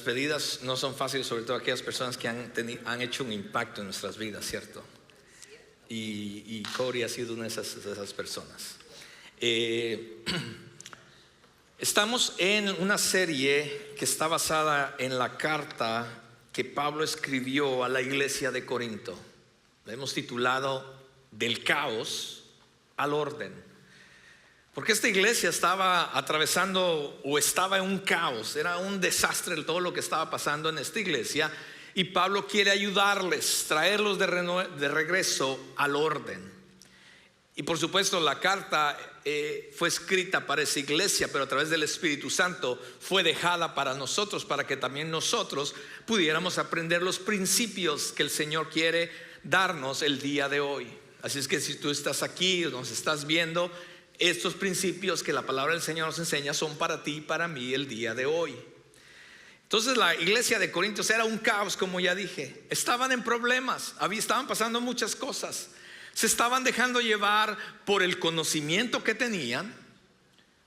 despedidas no son fáciles, sobre todo aquellas personas que han hecho un impacto en nuestras vidas, ¿cierto? Y Corey ha sido una de esas personas. Estamos en una serie que está basada en la carta que Pablo escribió a la iglesia de Corinto. La hemos titulado Del caos al orden. Porque esta iglesia estaba atravesando o estaba en un caos, era un desastre todo lo que estaba pasando en esta iglesia. Y Pablo quiere ayudarles, traerlos de regreso al orden. Y por supuesto la carta fue escrita para esa iglesia, pero a través del Espíritu Santo fue dejada para nosotros, para que también nosotros pudiéramos aprender los principios que el Señor quiere darnos el día de hoy. Así es que si tú estás aquí o nos estás viendo, estos principios que la palabra del Señor nos enseña son para ti y para mí el día de hoy. Entonces la iglesia de Corintios era un caos, como ya dije. Estaban en problemas, estaban pasando muchas cosas. Se estaban dejando llevar por el conocimiento que tenían,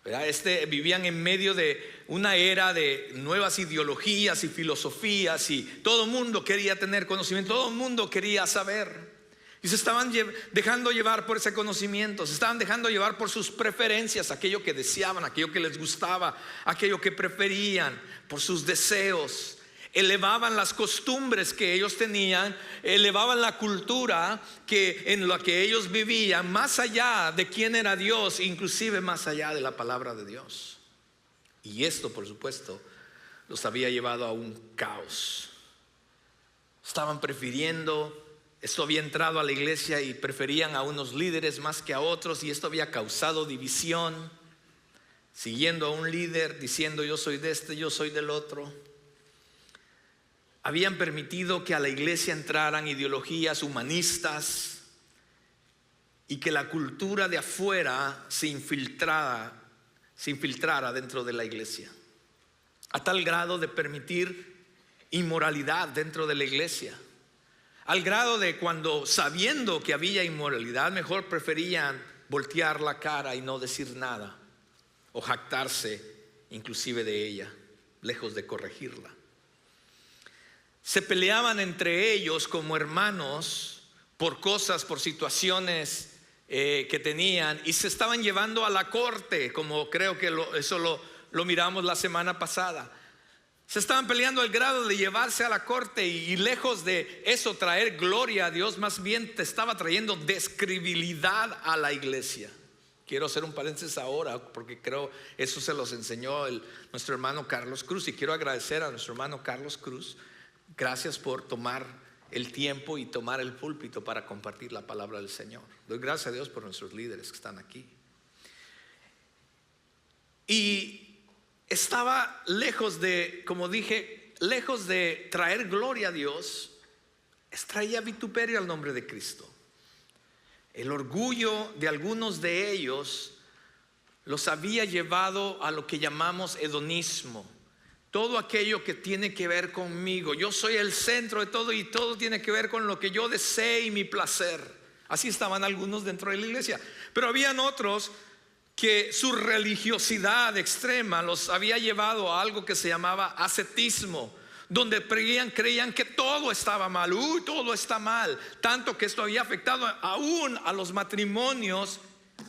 ¿verdad? Vivían en medio de una era de nuevas ideologías y filosofías, y todo el mundo quería tener conocimiento, todo el mundo quería saber. Y se estaban dejando llevar por ese conocimiento, se estaban dejando llevar por sus preferencias, aquello que deseaban, aquello que les gustaba, aquello que preferían, por sus deseos. Elevaban las costumbres que ellos tenían, elevaban la cultura en la que ellos vivían, más allá de quién era Dios, inclusive más allá de la palabra de Dios. Y esto, por supuesto, los había llevado a un caos. Estaban prefiriendo, esto había entrado a la iglesia y preferían a unos líderes más que a otros, y esto había causado división, siguiendo a un líder, diciendo yo soy de este, yo soy del otro. Habían permitido que a la iglesia entraran ideologías humanistas y que la cultura de afuera se infiltrara dentro de la iglesia, a tal grado de permitir inmoralidad dentro de la iglesia, al grado de cuando, sabiendo que había inmoralidad, mejor preferían voltear la cara y no decir nada, o jactarse inclusive de ella, lejos de corregirla. Se peleaban entre ellos como hermanos por cosas, por situaciones que tenían, y se estaban llevando a la corte, como creo que eso lo miramos la semana pasada. Se estaban peleando al grado de llevarse a la corte, y lejos de eso traer gloria a Dios, más bien te estaba trayendo descredibilidad a la iglesia. Quiero hacer un paréntesis ahora, porque creo eso se los enseñó nuestro hermano Carlos Cruz, y quiero agradecer a nuestro hermano Carlos Cruz. Gracias por tomar el tiempo y tomar el púlpito para compartir la palabra del Señor. Doy gracias a Dios por nuestros líderes que están aquí. Y estaba lejos de, como dije, lejos de traer gloria a Dios, traía vituperio al nombre de Cristo. El orgullo de algunos de ellos los había llevado a lo que llamamos hedonismo. Todo aquello que tiene que ver conmigo, yo soy el centro de todo, y todo tiene que ver con lo que yo desee y mi placer. Así estaban algunos dentro de la iglesia. Pero habían otros que su religiosidad extrema los había llevado a algo que se llamaba ascetismo, donde creían que todo estaba mal. Todo está mal. Tanto que esto había afectado aún a los matrimonios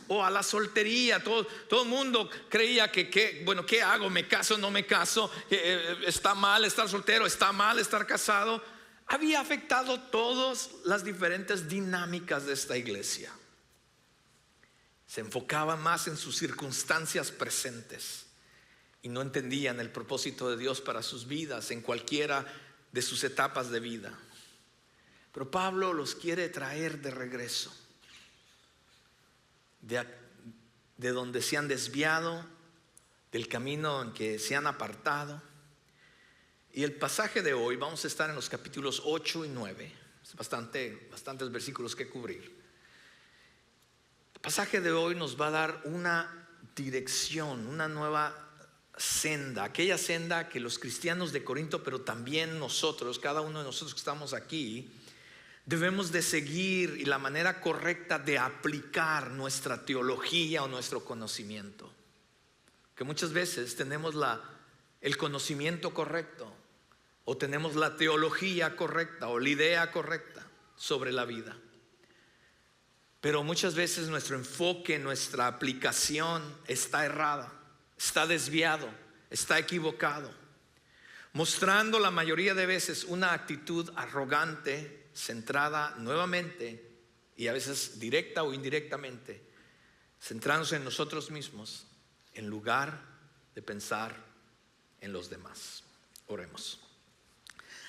o a la soltería. Todo el mundo creía que bueno, ¿qué hago? ¿Me caso? ¿No me caso? ¿Está mal estar soltero? ¿Está mal estar casado? Había afectado todas las diferentes dinámicas de esta iglesia. Se enfocaban más en sus circunstancias presentes y no entendían el propósito de Dios para sus vidas en cualquiera de sus etapas de vida. Pero Pablo los quiere traer de regreso de donde se han desviado, del camino en que se han apartado. Y el pasaje de hoy, vamos a estar en los capítulos 8 y 9. Es bastantes versículos que cubrir. El pasaje de hoy nos va a dar una dirección, una nueva senda, aquella senda que los cristianos de Corinto, pero también nosotros, cada uno de nosotros que estamos aquí, debemos de seguir, y la manera correcta de aplicar nuestra teología o nuestro conocimiento. Que muchas veces tenemos el conocimiento correcto, o tenemos la teología correcta o la idea correcta sobre la vida. Pero muchas veces nuestro enfoque, nuestra aplicación está errada, está desviado, está equivocado, mostrando la mayoría de veces una actitud arrogante, centrada nuevamente y a veces directa o indirectamente, centrándose en nosotros mismos en lugar de pensar en los demás. Oremos.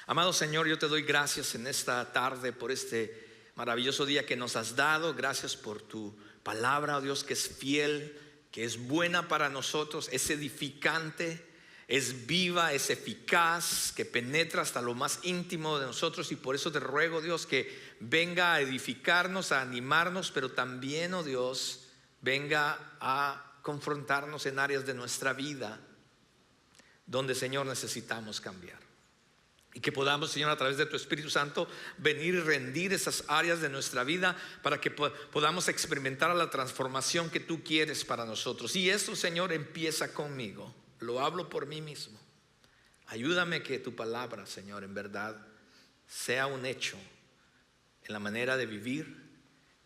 Amado Señor, yo te doy gracias en esta tarde por este maravilloso día que nos has dado. Gracias por tu palabra, oh Dios, que es fiel, que es buena para nosotros, es edificante, es viva, es eficaz, que penetra hasta lo más íntimo de nosotros. Y por eso te ruego, Dios, que venga a edificarnos, a animarnos, pero también, oh Dios, venga a confrontarnos en áreas de nuestra vida donde, Señor, necesitamos cambiar. Y que podamos, Señor, a través de tu Espíritu Santo venir y rendir esas áreas de nuestra vida para que podamos experimentar la transformación que tú quieres para nosotros. Y esto, Señor, empieza conmigo. Lo hablo por mí mismo. Ayúdame que tu palabra, Señor, en verdad sea un hecho en la manera de vivir,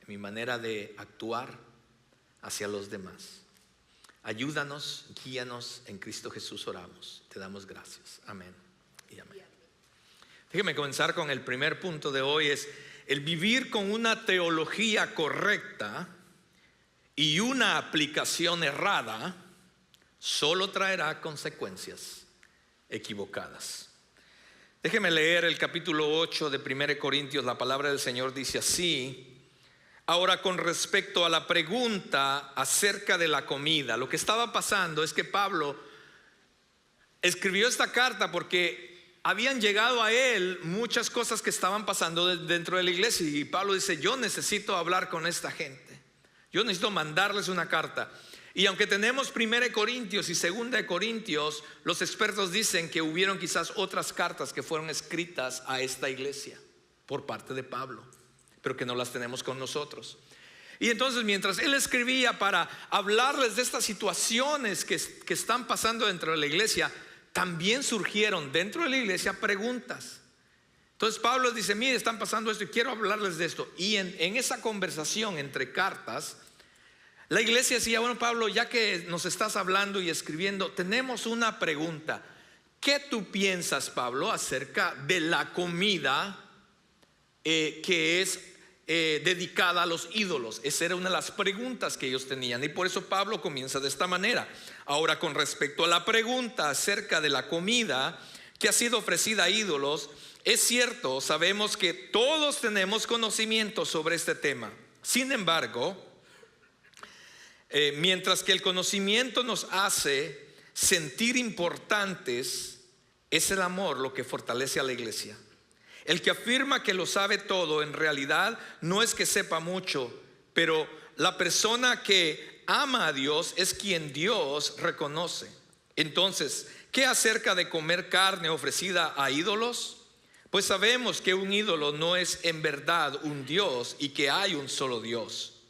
en mi manera de actuar hacia los demás. Ayúdanos, guíanos, en Cristo Jesús oramos. Te damos gracias. Amén y amén. Déjeme comenzar con el primer punto de hoy. Es el vivir con una teología correcta y una aplicación errada solo traerá consecuencias equivocadas. Déjeme leer el capítulo 8 de 1 Corintios. La palabra del Señor dice así. Ahora, con respecto a la pregunta acerca de la comida, lo que estaba pasando es que Pablo escribió esta carta porque habían llegado a él muchas cosas que estaban pasando dentro de la iglesia. Y Pablo dice: yo necesito hablar con esta gente, yo necesito mandarles una carta. Y aunque tenemos 1 Corintios y 2 Corintios, los expertos dicen que hubieron quizás otras cartas que fueron escritas a esta iglesia por parte de Pablo, pero que no las tenemos con nosotros. Y entonces, mientras él escribía para hablarles de estas situaciones que están pasando dentro de la iglesia, también surgieron dentro de la iglesia preguntas. Entonces Pablo les dice: mire, están pasando esto y quiero hablarles de esto. Y en esa conversación entre cartas, la iglesia decía: bueno, Pablo, ya que nos estás hablando y escribiendo, tenemos una pregunta. ¿Qué tú piensas, Pablo, acerca de la comida que es dedicada a los ídolos? Esa era una de las preguntas que ellos tenían. Y por eso Pablo comienza de esta manera. Ahora, con respecto a la pregunta acerca de la comida que ha sido ofrecida a ídolos, es cierto, sabemos que todos tenemos conocimiento sobre este tema. Sin embargo, mientras que el conocimiento nos hace sentir importantes, es el amor lo que fortalece a la iglesia. El que afirma que lo sabe todo, en realidad no es que sepa mucho, pero la persona que ama a Dios es quien Dios reconoce. Entonces, ¿qué acerca de comer carne ofrecida a ídolos? Pues sabemos que un ídolo no es en verdad un Dios y que hay un solo Dios.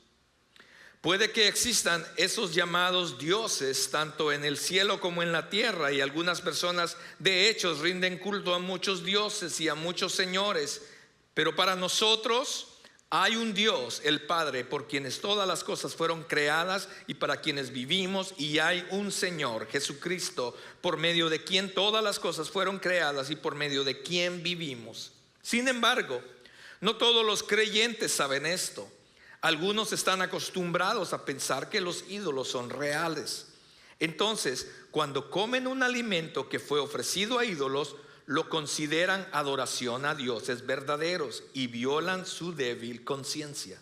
Puede que existan esos llamados dioses tanto en el cielo como en la tierra, y algunas personas de hecho rinden culto a muchos dioses y a muchos señores, pero para nosotros hay un Dios, el Padre, por quienes todas las cosas fueron creadas y para quienes vivimos, y hay un Señor, Jesucristo, por medio de quien todas las cosas fueron creadas y por medio de quien vivimos. Sin embargo, no todos los creyentes saben esto. Algunos están acostumbrados a pensar que los ídolos son reales. Entonces, cuando comen un alimento que fue ofrecido a ídolos, lo consideran adoración a dioses verdaderos y violan su débil conciencia.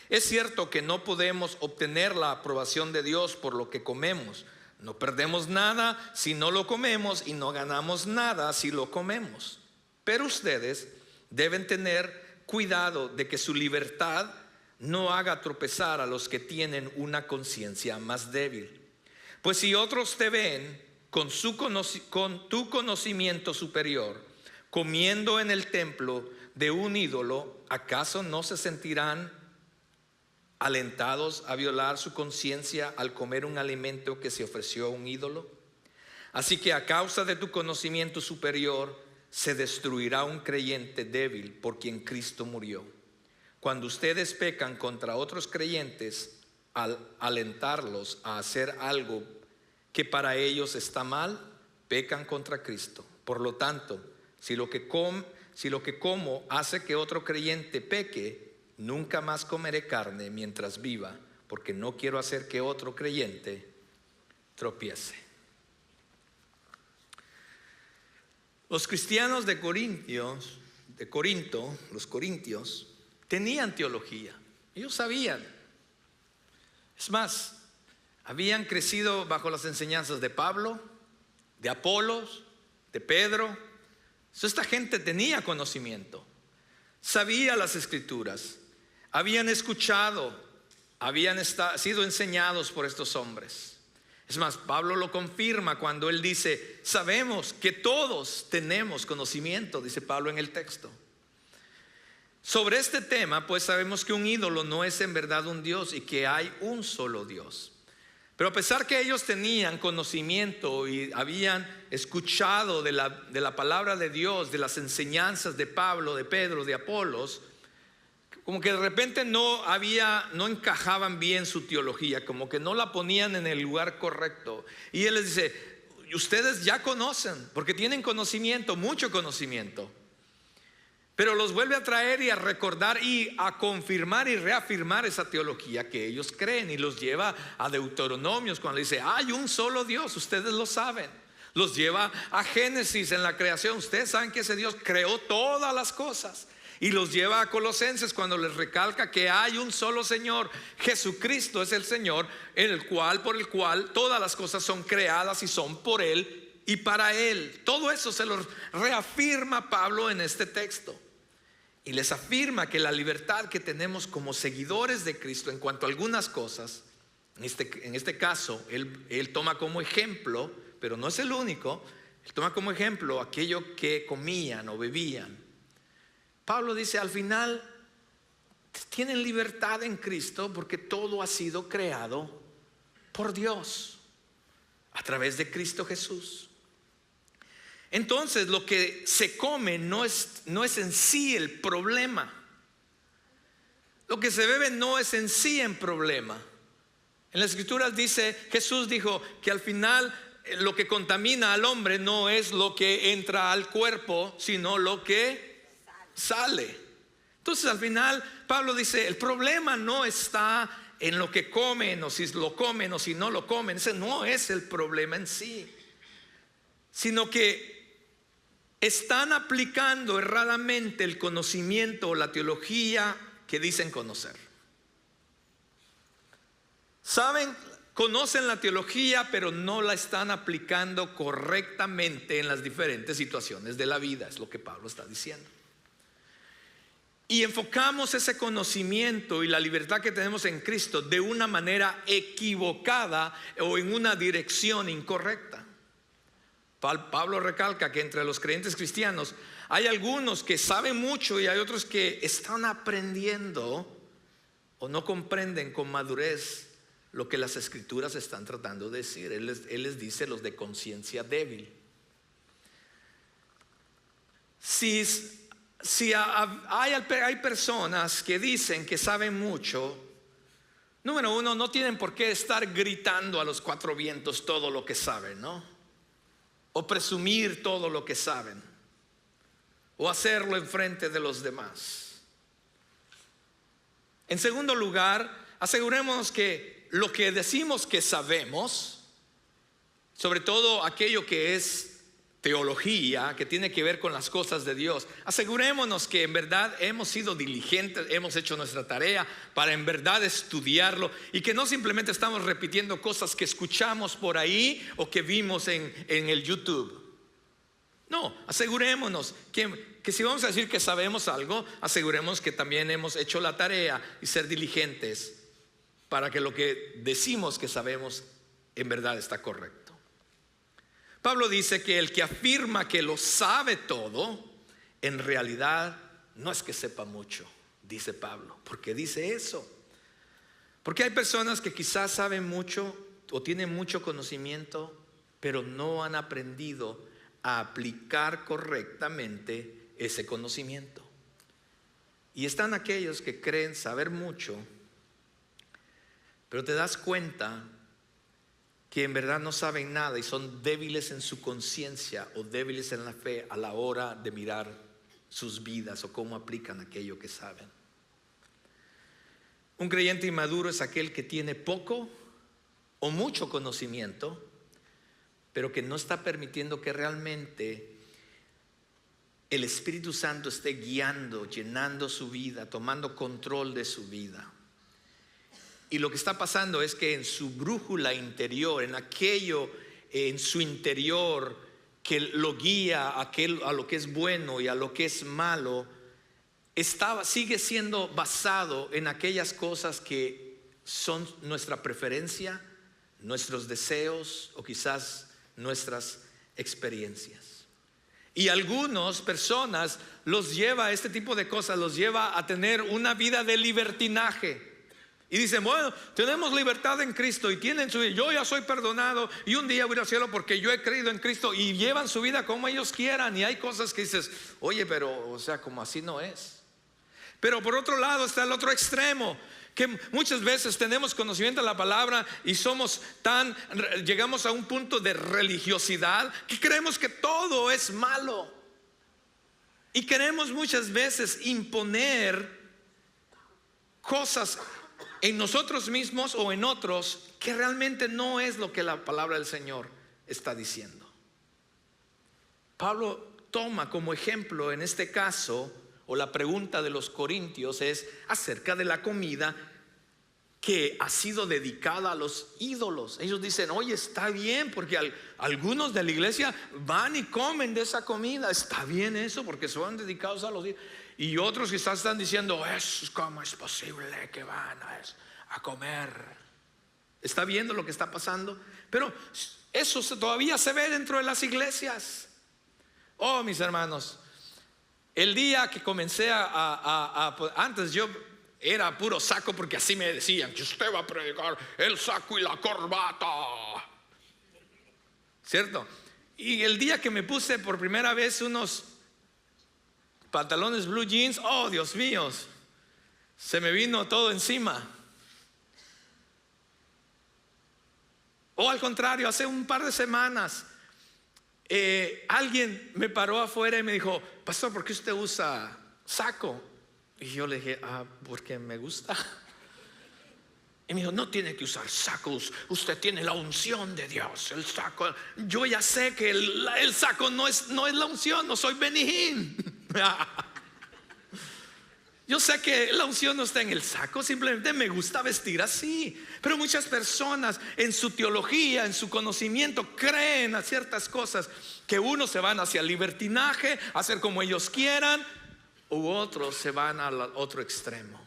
Es cierto que no podemos obtener la aprobación de Dios por lo que comemos. No perdemos nada si no lo comemos y no ganamos nada si lo comemos. Pero ustedes deben tener cuidado de que su libertad no haga tropezar a los que tienen una conciencia más débil. Pues si otros te ven con tu conocimiento superior comiendo en el templo de un ídolo, ¿acaso no se sentirán alentados a violar su conciencia al comer un alimento que se ofreció a un ídolo? Así que a causa de tu conocimiento superior, se destruirá un creyente débil por quien Cristo murió. Cuando ustedes pecan contra otros creyentes al alentarlos a hacer algo que para ellos está mal, pecan contra Cristo. Por lo tanto, si lo que como hace que otro creyente peque, nunca más comeré carne mientras viva, porque no quiero hacer que otro creyente tropiece. Los cristianos de Corinto, los corintios, tenían teología. Ellos sabían. Es más, habían crecido bajo las enseñanzas de Pablo, de Apolos, de Pedro. Esta gente tenía conocimiento, sabía las escrituras, habían escuchado, habían sido enseñados por estos hombres. Es más, Pablo lo confirma cuando él dice: sabemos que todos tenemos conocimiento, dice Pablo en el texto. Sobre este tema, pues sabemos que un ídolo no es en verdad un Dios y que hay un solo Dios. Pero a pesar que ellos tenían conocimiento y habían escuchado de la palabra de Dios, de las enseñanzas de Pablo, de Pedro, de Apolos, como que de repente no encajaban bien su teología, como que no la ponían en el lugar correcto. Y él les dice: ustedes ya conocen, porque tienen conocimiento, mucho conocimiento. Pero los vuelve a traer y a recordar y a confirmar y reafirmar esa teología que ellos creen, y los lleva a Deuteronomios cuando dice: hay un solo Dios, ustedes lo saben. Los lleva a Génesis en la creación, ustedes saben que ese Dios creó todas las cosas. Y los lleva a Colosenses cuando les recalca que hay un solo Señor, Jesucristo es el Señor, por el cual todas las cosas son creadas y son por Él y para Él. Todo eso se lo reafirma Pablo en este texto. Y les afirma que la libertad que tenemos como seguidores de Cristo en cuanto a algunas cosas, en este caso, él toma como ejemplo, pero no es el único, él toma como ejemplo aquello que comían o bebían. Pablo dice: al final tienen libertad en Cristo porque todo ha sido creado por Dios a través de Cristo Jesús. Entonces lo que se come no es en sí el problema. Lo que se bebe no es en sí el problema. En las escrituras dice, Jesús dijo que al final lo que contamina al hombre no es lo que entra al cuerpo, sino lo que sale. Entonces al final Pablo dice: el problema no está en lo que comen, o si lo comen o si no lo comen. Ese no es el problema en sí, sino que están aplicando erradamente el conocimiento o la teología que dicen conocer. Conocen la teología, pero no la están aplicando correctamente en las diferentes situaciones de la vida. Es lo que Pablo está diciendo. Y enfocamos ese conocimiento y la libertad que tenemos en Cristo de una manera equivocada o en una dirección incorrecta. Pablo recalca que entre los creyentes cristianos hay algunos que saben mucho y hay otros que están aprendiendo o no comprenden con madurez lo que las escrituras están tratando de decir. Él les dice: los de conciencia débil. Si hay personas que dicen que saben mucho, número uno, no tienen por qué estar gritando a los cuatro vientos todo lo que saben, ¿no? O presumir todo lo que saben, o hacerlo en frente de los demás. En segundo lugar, asegurémonos que lo que decimos que sabemos, sobre todo aquello que es teología, que tiene que ver con las cosas de Dios, asegurémonos que en verdad hemos sido diligentes, hemos hecho nuestra tarea para en verdad estudiarlo, y que no simplemente estamos repitiendo cosas que escuchamos por ahí o que vimos en el YouTube. No, asegurémonos que si vamos a decir que sabemos algo, aseguremos que también hemos hecho la tarea y ser diligentes para que lo que decimos que sabemos en verdad está correcto. Pablo dice que el que afirma que lo sabe todo, en realidad no es que sepa mucho, dice Pablo. ¿Por qué dice eso? Porque hay personas que quizás saben mucho o tienen mucho conocimiento, pero no han aprendido a aplicar correctamente ese conocimiento. Y están aquellos que creen saber mucho, pero te das cuenta que en verdad no saben nada y son débiles en su conciencia o débiles en la fe a la hora de mirar sus vidas o cómo aplican aquello que saben. Un creyente inmaduro es aquel que tiene poco o mucho conocimiento, pero que no está permitiendo que realmente el Espíritu Santo esté guiando, llenando su vida, tomando control de su vida. Y lo que está pasando es que en su brújula interior, en aquello en su interior que lo guía a lo que es bueno y a lo que es malo, sigue siendo basado en aquellas cosas que son nuestra preferencia, nuestros deseos o quizás nuestras experiencias. Y algunas personas los lleva a este tipo de cosas, los lleva a tener una vida de libertinaje. Y dicen, bueno, tenemos libertad en Cristo y tienen su vida, yo ya soy perdonado y un día voy al cielo porque yo he creído en Cristo, y llevan su vida como ellos quieran. Y hay cosas que dices, oye, pero o sea, como así no es. Pero por otro lado está el otro extremo, que muchas veces tenemos conocimiento de la palabra y llegamos a un punto de religiosidad que creemos que todo es malo. Y queremos muchas veces imponer cosas en nosotros mismos o en otros que realmente no es lo que la palabra del Señor está diciendo. Pablo toma como ejemplo en este caso, o la pregunta de los corintios es acerca de la comida que ha sido dedicada a los ídolos. Ellos dicen, oye, está bien, porque algunos de la iglesia van y comen de esa comida. Está bien eso, porque son dedicados a los ídolos. Y otros quizás están diciendo, ¿cómo es posible que van a comer? ¿Está viendo lo que está pasando? Pero eso todavía se ve dentro de las iglesias. Oh, mis hermanos, el día que comencé antes yo era puro saco, porque así me decían, que usted va a predicar el saco y la corbata, ¿cierto? Y el día que me puse por primera vez unos pantalones blue jeans, oh Dios mío, se me vino todo encima. O al contrario, hace un par de semanas alguien me paró afuera y me dijo, pastor, ¿por qué usted usa saco? Y yo le dije, porque me gusta. Y me dijo, no tiene que usar sacos, usted tiene la unción de Dios. El saco, yo ya sé que el saco no es la unción, no soy Benijín. Yo sé que la unción no está en el saco, simplemente me gusta vestir así. Pero muchas personas en su teología, en su conocimiento, creen a ciertas cosas, que unos se van hacia el libertinaje, a hacer como ellos quieran, u otros se van al otro extremo.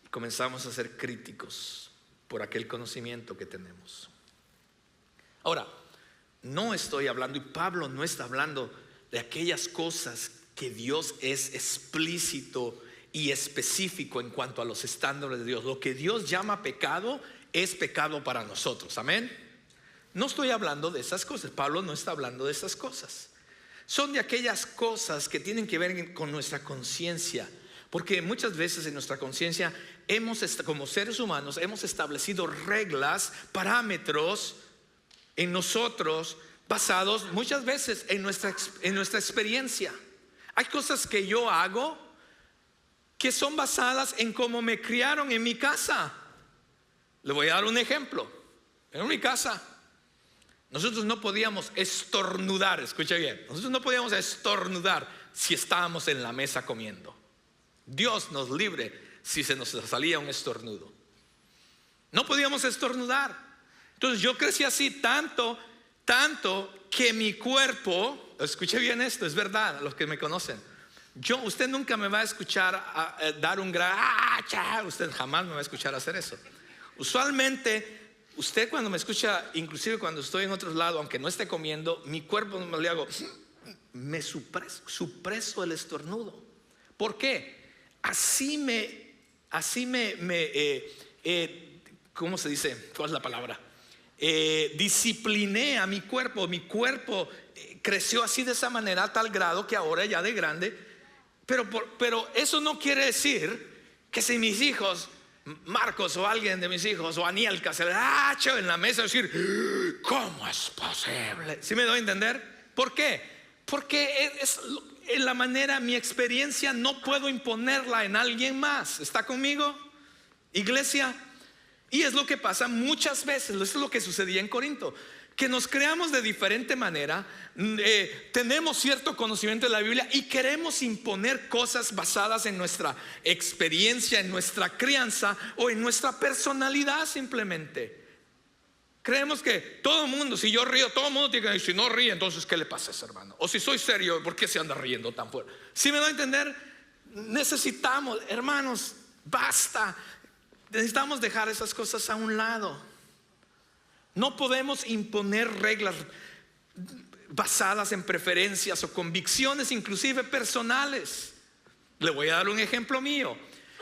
Y comenzamos a ser críticos por aquel conocimiento que tenemos. Ahora, no estoy hablando, y Pablo no está hablando de aquellas cosas que Dios es explícito y específico en cuanto a los estándares de Dios. Lo que Dios llama pecado es pecado para nosotros, amén. No estoy hablando de esas cosas. Pablo no está hablando de esas cosas. Son de aquellas cosas que tienen que ver con nuestra conciencia, porque muchas veces en nuestra conciencia como seres humanos hemos establecido reglas, parámetros en nosotros, basados muchas veces en nuestra experiencia. Hay cosas que yo hago que son basadas en cómo me criaron en mi casa. Le voy a dar un ejemplo. En mi casa nosotros no podíamos estornudar, escuche bien, nosotros no podíamos estornudar si estábamos en la mesa comiendo. Dios nos libre si se nos salía un estornudo. No podíamos estornudar. Entonces yo crecí así tanto que mi cuerpo, escuche bien esto, es verdad, los que me conocen, usted nunca me va a escuchar dar un usted jamás me va a escuchar hacer eso. Usualmente usted cuando me escucha, inclusive cuando estoy en otros lados, aunque no esté comiendo, mi cuerpo me le hago, me supreso el estornudo. ¿Por qué? Así me ¿cómo se dice? ¿Cuál es la palabra? discipliné a mi cuerpo. Mi cuerpo creció así de esa manera a tal grado que ahora ya de grande. Pero eso no quiere decir que si mis hijos, Marcos o alguien de mis hijos, o Anielka, se le da en la mesa, decir, ¿cómo es posible? ¿Sí me doy a entender? ¿Por qué? Porque es en la manera, mi experiencia no puedo imponerla en alguien más. ¿Está conmigo, iglesia? Y es lo que pasa muchas veces. Eso es lo que sucedía en Corinto, que nos creamos de diferente manera, tenemos cierto conocimiento de la Biblia y queremos imponer cosas basadas en nuestra experiencia, en nuestra crianza o en nuestra personalidad simplemente. Creemos que todo el mundo, si yo río, todo el mundo tiene que decir, si no ríe, entonces ¿qué le pasa a ese hermano? O si soy serio, ¿por qué se anda riendo tan fuerte? ¿Sí me da a entender? Necesitamos, hermanos, basta. Necesitamos dejar esas cosas a un lado. No podemos imponer reglas basadas en preferencias o convicciones, inclusive personales. Le voy a dar un ejemplo mío.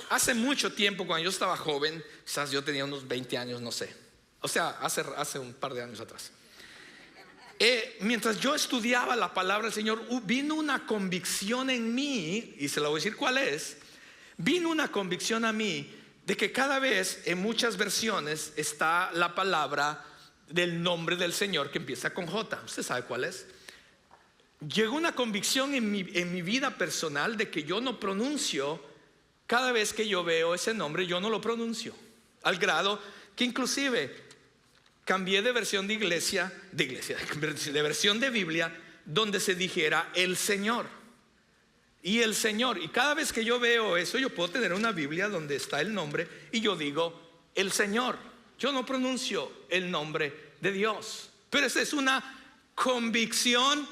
Hace mucho tiempo, cuando yo estaba joven, quizás yo tenía unos 20 años, no sé. O sea, hace un par de años atrás. Mientras yo estudiaba la palabra del Señor, vino una convicción en mí, y se la voy a decir cuál es. Vino una convicción a mí de que cada vez en muchas versiones está la palabra del nombre del Señor que empieza con J. ¿Usted sabe cuál es? Llegó una convicción en mi vida personal de que yo no pronuncio, cada vez que yo veo ese nombre, yo no lo pronuncio. Al grado que inclusive cambié de versión de versión de Biblia, donde se dijera el Señor. Y el Señor. Y cada vez que yo veo eso, yo puedo tener una Biblia donde está el nombre y yo digo el Señor. Yo no pronuncio el nombre de Dios. Pero esa es una convicción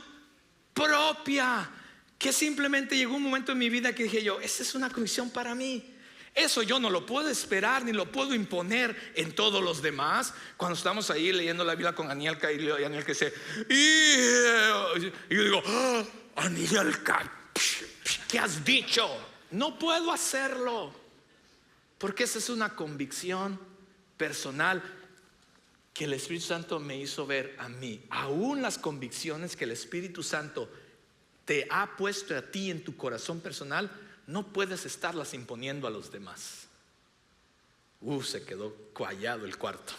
propia, que simplemente llegó un momento en mi vida que dije yo, esa es una convicción para mí. Eso yo no lo puedo esperar ni lo puedo imponer en todos los demás. Cuando estamos ahí leyendo la Biblia con Anielka, y Anielka dice, y yo digo, oh, Anielka, ¿qué has dicho? No puedo hacerlo, porque esa es una convicción personal que el Espíritu Santo me hizo ver a mí. Aún las convicciones que el Espíritu Santo te ha puesto a ti en tu corazón personal, no puedes estarlas imponiendo a los demás. Se quedó callado el cuarto.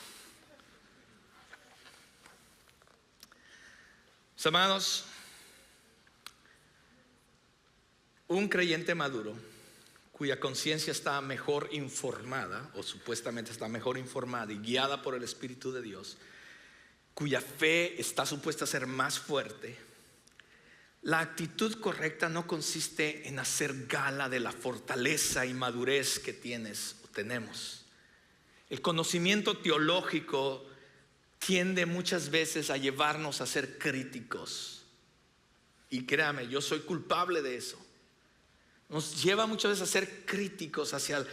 Mis hermanos, un creyente maduro, cuya conciencia está mejor informada, o supuestamente está mejor informada y guiada por el Espíritu de Dios, cuya fe está supuesta a ser más fuerte, la actitud correcta no consiste en hacer gala de la fortaleza y madurez que tienes o tenemos. El conocimiento teológico tiende muchas veces a llevarnos a ser críticos. Y créame, yo soy culpable de eso. Nos lleva muchas veces a ser críticos hacia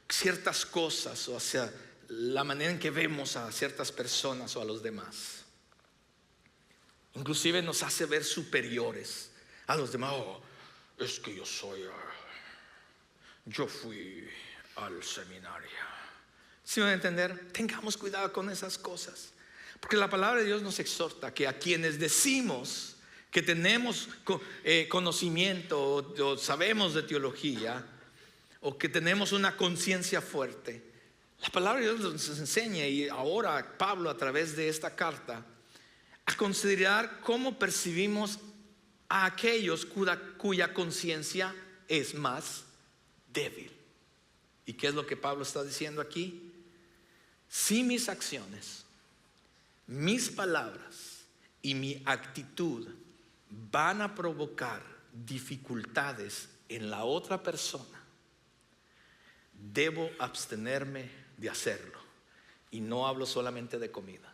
ciertas cosas o hacia la manera en que vemos a ciertas personas o a los demás. Inclusive nos hace ver superiores a los demás. Es que yo fui al seminario. ¿Sí me van a entender? Tengamos cuidado con esas cosas, porque la palabra de Dios nos exhorta que a quienes decimos que tenemos conocimiento o sabemos de teología, o que tenemos una conciencia fuerte, la palabra de Dios nos enseña, y ahora Pablo a través de esta carta, a considerar cómo percibimos a aquellos cuya conciencia es más débil. ¿Y qué es lo que Pablo está diciendo aquí? Si mis acciones, mis palabras y mi actitud van a provocar dificultades en la otra persona, debo abstenerme de hacerlo. Y no hablo solamente de comida.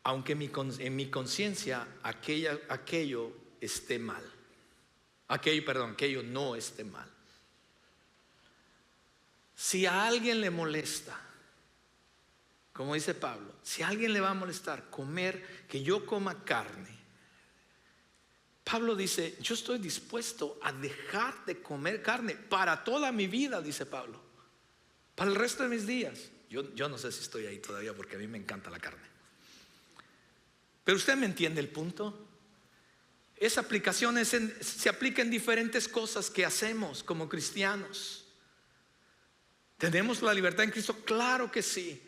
Aunque en mi conciencia aquello esté mal, aquello no esté mal. Si a alguien le molesta, como dice Pablo, si a alguien le va a molestar que yo coma carne, Pablo dice, yo estoy dispuesto a dejar de comer carne para toda mi vida, dice Pablo, para el resto de mis días. Yo no sé si estoy ahí todavía porque a mí me encanta la carne. Pero usted me entiende el punto. Esa aplicación se aplica en diferentes cosas que hacemos como cristianos. ¿Tenemos la libertad en Cristo? Claro que sí.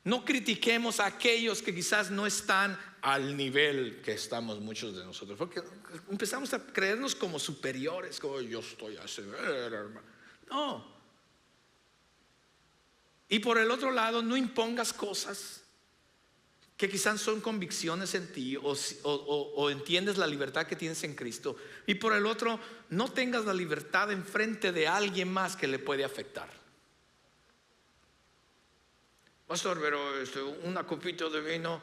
No critiquemos a aquellos que quizás no están al nivel que estamos muchos de nosotros, porque empezamos a creernos como superiores, como yo estoy a ese nivel, hermano. No. Y por el otro lado, no impongas cosas que quizás son convicciones en ti, o entiendes la libertad que tienes en Cristo. Y por el otro, no tengas la libertad enfrente de alguien más que le puede afectar. Pastor, pero una copita de vino.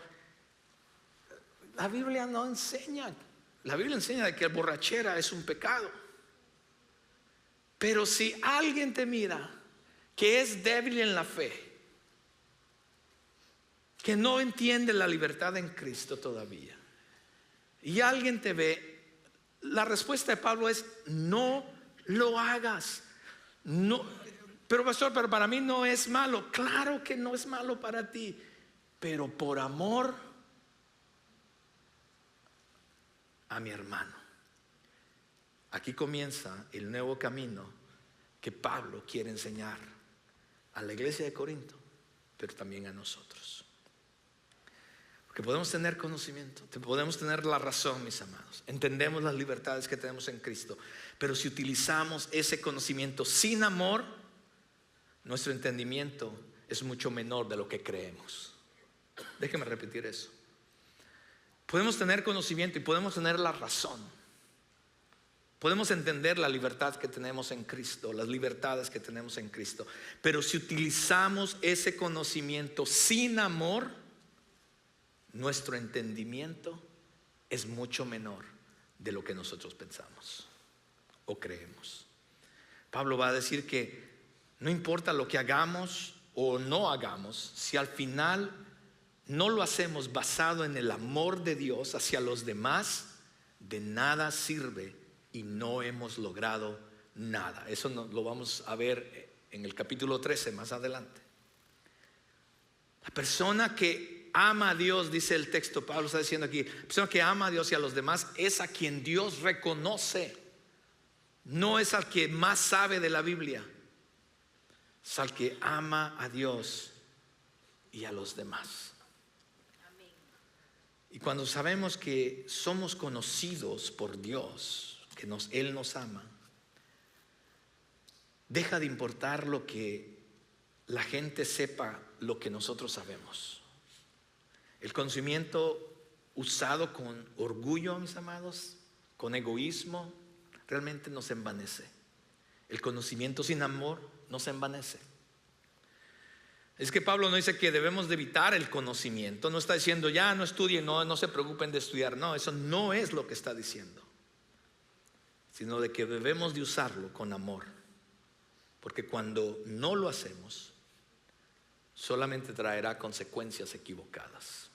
La Biblia no enseña. La Biblia enseña de que la borrachera es un pecado. Pero si alguien te mira que es débil en la fe, que no entiende la libertad en Cristo todavía, y alguien te ve, la respuesta de Pablo es: no lo hagas. No, pero pastor, pero para mí no es malo. Claro que no es malo para ti, pero por amor a mi hermano. Aquí comienza el nuevo camino que Pablo quiere enseñar a la iglesia de Corinto, pero también a nosotros. Porque podemos tener conocimiento, podemos tener la razón, mis amados. Entendemos las libertades que tenemos en Cristo, pero si utilizamos ese conocimiento sin amor, nuestro entendimiento es mucho menor de lo que creemos. Déjeme repetir eso. Podemos tener conocimiento y podemos tener la razón. Podemos entender la libertad que tenemos en Cristo, las libertades que tenemos en Cristo, pero si utilizamos ese conocimiento sin amor, nuestro entendimiento es mucho menor de lo que nosotros pensamos o creemos. Pablo va a decir que no importa lo que hagamos o no hagamos, si al final no lo hacemos basado en el amor de Dios hacia los demás, de nada sirve y no hemos logrado nada. Eso lo vamos a ver en el capítulo 13 más adelante. La persona que ama a Dios, dice el texto, Pablo está diciendo aquí, la persona que ama a Dios y a los demás es a quien Dios reconoce. No es al que más sabe de la Biblia, es al que ama a Dios y a los demás. Y cuando sabemos que somos conocidos por Dios, que Él nos ama, deja de importar lo que la gente sepa, lo que nosotros sabemos. El conocimiento usado con orgullo, mis amados, con egoísmo, realmente nos envanece. El conocimiento sin amor nos envanece. Es que Pablo no dice que debemos de evitar el conocimiento. No está diciendo ya no estudien, no se preocupen de estudiar. No, eso no es lo que está diciendo, sino de que debemos de usarlo con amor. Porque cuando no lo hacemos, solamente traerá consecuencias equivocadas.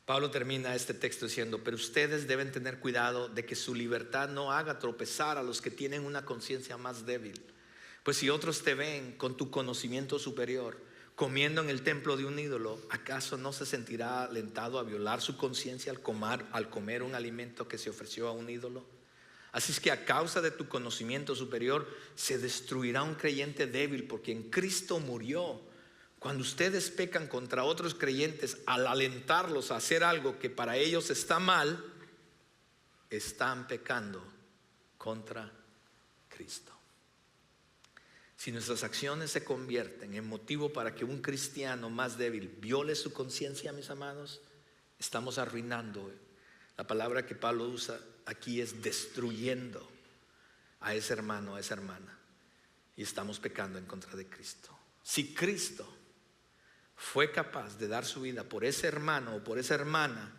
Pablo termina este texto diciendo: pero ustedes deben tener cuidado de que su libertad no haga tropezar a los que tienen una conciencia más débil. Pues si otros te ven con tu conocimiento superior comiendo en el templo de un ídolo, ¿acaso no se sentirá alentado a violar su conciencia al comer un alimento que se ofreció a un ídolo? Así es que a causa de tu conocimiento superior se destruirá un creyente débil, porque en Cristo murió. Cuando ustedes pecan contra otros creyentes al alentarlos a hacer algo que para ellos está mal, están pecando contra Cristo. Si nuestras acciones se convierten en motivo para que un cristiano más débil viole su conciencia, mis amados, estamos arruinando. La palabra que Pablo usa aquí es destruyendo a ese hermano, a esa hermana, y estamos pecando en contra de Cristo. Si Cristo fue capaz de dar su vida por ese hermano o por esa hermana,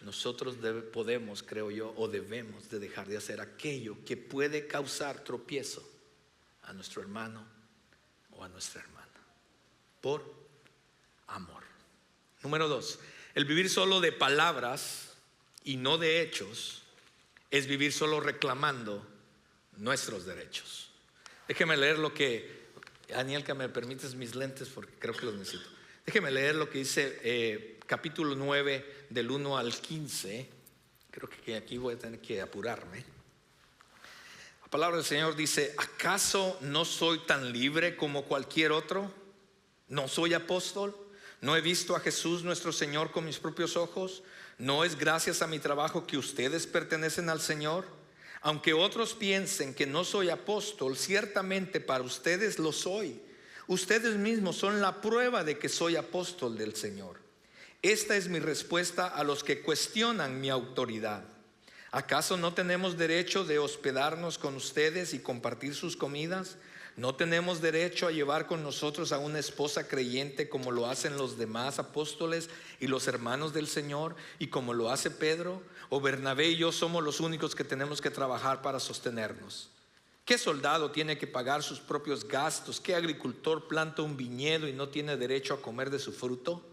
nosotros podemos, creo yo, o debemos de dejar de hacer aquello que puede causar tropiezo a nuestro hermano o a nuestra hermana, por amor. Número 2, el vivir solo de palabras y no de hechos es vivir solo reclamando nuestros derechos. Déjeme leer lo que Daniel, que me permites mis lentes porque creo que los necesito. Déjeme leer lo que dice capítulo 9 del 1 al 15. Creo que aquí voy a tener que apurarme. La palabra del Señor dice: ¿acaso no soy tan libre como cualquier otro? ¿No soy apóstol? ¿No he visto a Jesús nuestro Señor con mis propios ojos? ¿No es gracias a mi trabajo que ustedes pertenecen al Señor? Aunque otros piensen que no soy apóstol, ciertamente para ustedes lo soy. Ustedes mismos son la prueba de que soy apóstol del Señor. Esta es mi respuesta a los que cuestionan mi autoridad. ¿Acaso no tenemos derecho de hospedarnos con ustedes y compartir sus comidas? ¿No tenemos derecho a llevar con nosotros a una esposa creyente como lo hacen los demás apóstoles y los hermanos del Señor, y como lo hace Pedro? ¿O Bernabé y yo somos los únicos que tenemos que trabajar para sostenernos? ¿Qué soldado tiene que pagar sus propios gastos? ¿Qué agricultor planta un viñedo y no tiene derecho a comer de su fruto?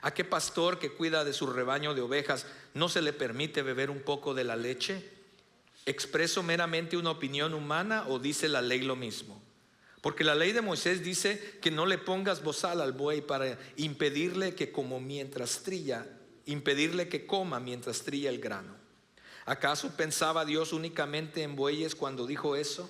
¿A qué pastor que cuida de su rebaño de ovejas no se le permite beber un poco de la leche? ¿Expreso meramente una opinión humana o dice la ley lo mismo? Porque la ley de Moisés dice que no le pongas bozal al buey para impedirle que coma mientras trilla el grano. ¿Acaso pensaba Dios únicamente en bueyes cuando dijo eso?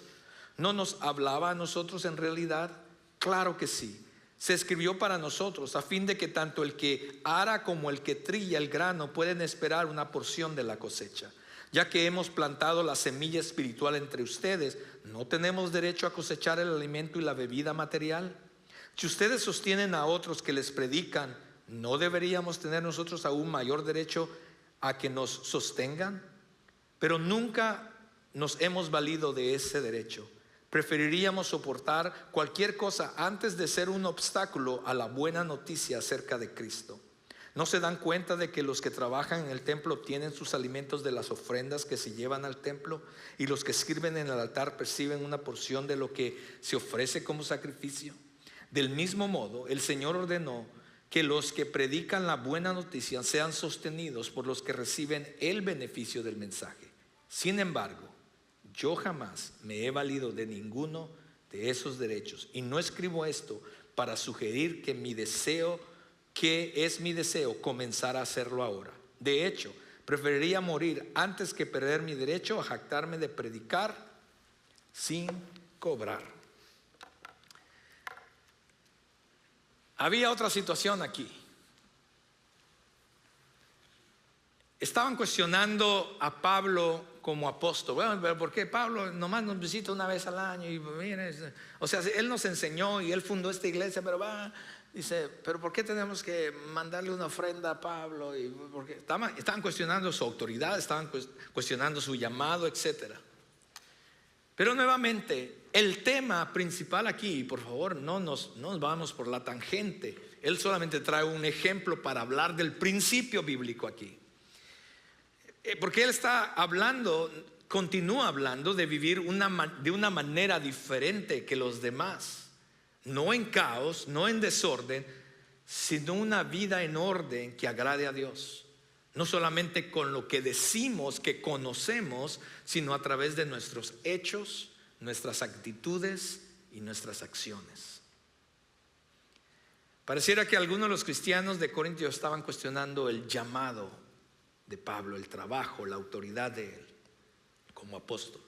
¿No nos hablaba a nosotros en realidad? Claro que sí. Se escribió para nosotros a fin de que tanto el que ara como el que trilla el grano pueden esperar una porción de la cosecha. Ya que hemos plantado la semilla espiritual entre ustedes, ¿no tenemos derecho a cosechar el alimento y la bebida material? Si ustedes sostienen a otros que les predican, ¿no deberíamos tener nosotros aún mayor derecho a que nos sostengan? Pero nunca nos hemos valido de ese derecho. Preferiríamos soportar cualquier cosa antes de ser un obstáculo a la buena noticia acerca de Cristo. ¿No se dan cuenta de que los que trabajan en el templo obtienen sus alimentos de las ofrendas que se llevan al templo, y los que sirven en el altar perciben una porción de lo que se ofrece como sacrificio? Del mismo modo, el Señor ordenó que los que predican la buena noticia sean sostenidos por los que reciben el beneficio del mensaje. Sin embargo, yo jamás me he valido de ninguno de esos derechos, y no escribo esto para sugerir que es mi deseo comenzar a hacerlo ahora. De hecho, preferiría morir antes que perder mi derecho a jactarme de predicar sin cobrar. Había otra situación aquí. Estaban cuestionando a Pablo como apóstol. Bueno, pero ¿por qué Pablo nomás nos visita una vez al año? Y mire, o sea, él nos enseñó y él fundó esta iglesia, pero dice, pero ¿por qué tenemos que mandarle una ofrenda a Pablo? Y porque estaban cuestionando su autoridad, estaban cuestionando su llamado, etcétera. Pero nuevamente, el tema principal aquí, por favor, no nos vamos por la tangente. Él solamente trae un ejemplo para hablar del principio bíblico aquí. Porque él continúa hablando de vivir de una manera diferente que los demás. No en caos, no en desorden, sino una vida en orden que agrade a Dios. No solamente con lo que decimos que conocemos, sino a través de nuestros hechos, nuestras actitudes y nuestras acciones. Pareciera que algunos de los cristianos de Corintios estaban cuestionando el llamado de Pablo, el trabajo, la autoridad de él como apóstol.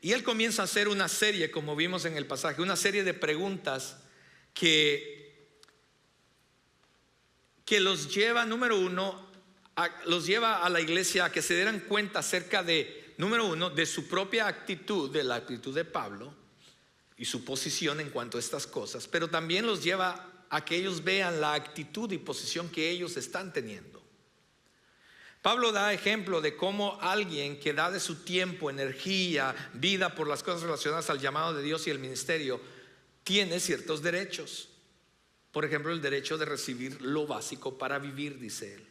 Y él comienza a hacer una serie, como vimos en el pasaje, una serie de preguntas que los lleva, número uno, los lleva a la iglesia a que se dieran cuenta acerca de, número uno, de su propia actitud, de la actitud de Pablo y su posición en cuanto a estas cosas, pero también los lleva a que ellos vean la actitud y posición que ellos están teniendo. Pablo da ejemplo de cómo alguien que da de su tiempo, energía, vida por las cosas relacionadas al llamado de Dios y el ministerio, tiene ciertos derechos. Por ejemplo, el derecho de recibir lo básico para vivir, dice él.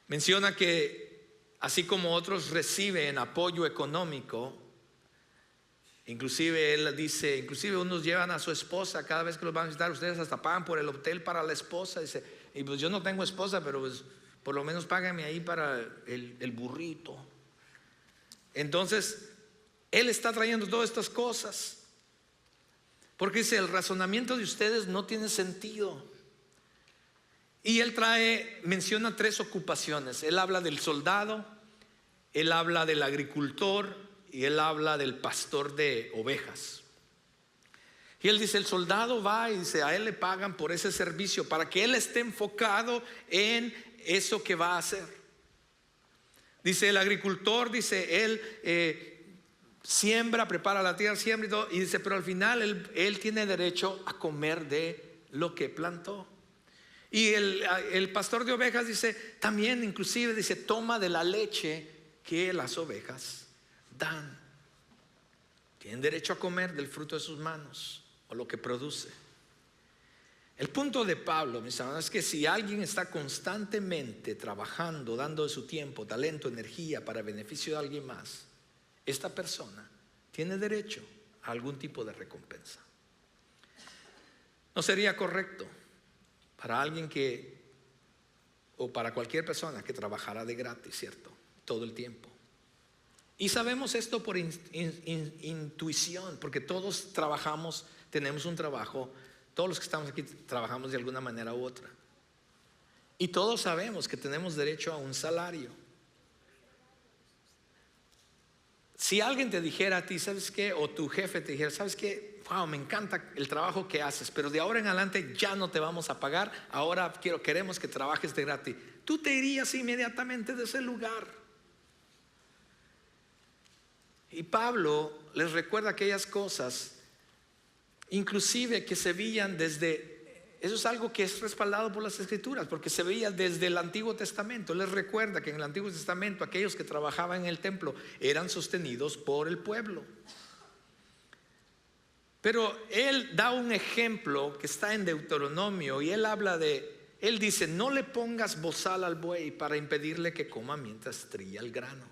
Menciona que así como otros reciben apoyo económico, inclusive él dice, inclusive unos llevan a su esposa cada vez que los van a visitar, ustedes hasta pagan por el hotel para la esposa. Dice, y pues yo no tengo esposa, pero pues por lo menos págame ahí para el burrito. Entonces, él está trayendo todas estas cosas. Porque dice, el razonamiento de ustedes no tiene sentido. Y él menciona 3 ocupaciones. Él habla del soldado, él habla del agricultor y él habla del pastor de ovejas. Y él dice, el soldado va y dice, a él le pagan por ese servicio para que él esté enfocado en eso que va a hacer. Dice el agricultor, dice él siembra, prepara la tierra, siembra y todo. Y dice, pero al final él tiene derecho a comer de lo que plantó. Y el pastor de ovejas dice, también inclusive dice, toma de la leche que las ovejas dan. Tienen derecho a comer del fruto de sus manos o lo que produce. El punto de Pablo, mis hermanos, es que si alguien está constantemente trabajando, dando de su tiempo, talento, energía para beneficio de alguien más, esta persona tiene derecho a algún tipo de recompensa. No sería correcto para alguien o para cualquier persona que trabajara de gratis, ¿cierto? Todo el tiempo. Y sabemos esto por intuición, porque todos trabajamos, tenemos un trabajo, todos los que estamos aquí trabajamos de alguna manera u otra. Y todos sabemos que tenemos derecho a un salario. Si alguien te dijera a ti, ¿sabes qué? O tu jefe te dijera, ¿sabes qué? Wow, me encanta el trabajo que haces, pero de ahora en adelante ya no te vamos a pagar, ahora queremos que trabajes de gratis. Tú te irías inmediatamente de ese lugar. Y Pablo les recuerda aquellas cosas, inclusive que se veían eso es algo que es respaldado por las Escrituras, porque se veía desde el Antiguo Testamento. Les recuerda que en el Antiguo Testamento aquellos que trabajaban en el templo eran sostenidos por el pueblo. Pero él da un ejemplo que está en Deuteronomio y él dice, no le pongas bozal al buey para impedirle que coma mientras trilla el grano.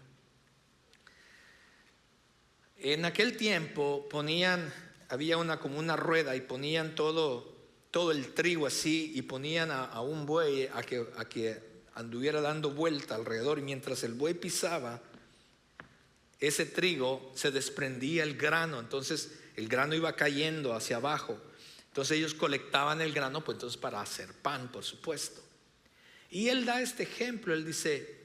En aquel tiempo había como una rueda y ponían todo el trigo así y ponían a un buey a que anduviera dando vuelta alrededor, y mientras el buey pisaba ese trigo se desprendía el grano, entonces el grano iba cayendo hacia abajo. Entonces ellos colectaban el grano, pues entonces para hacer pan, por supuesto. Y él da este ejemplo, él dice,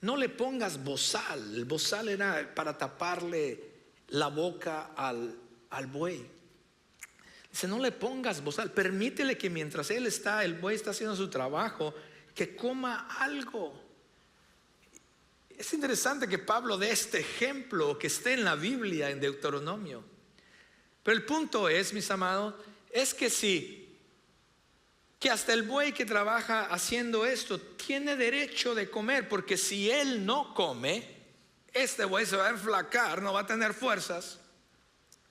no le pongas bozal. El bozal era para taparle la boca al buey. Dice, no le pongas bozal, permítele que mientras el buey está haciendo su trabajo, que coma algo. Es interesante que Pablo dé este ejemplo que esté en la Biblia, en Deuteronomio. Pero el punto es, mis amados, es que hasta el buey que trabaja haciendo esto tiene derecho de comer, porque si él no come, este buey se va a enflacar, no va a tener fuerzas,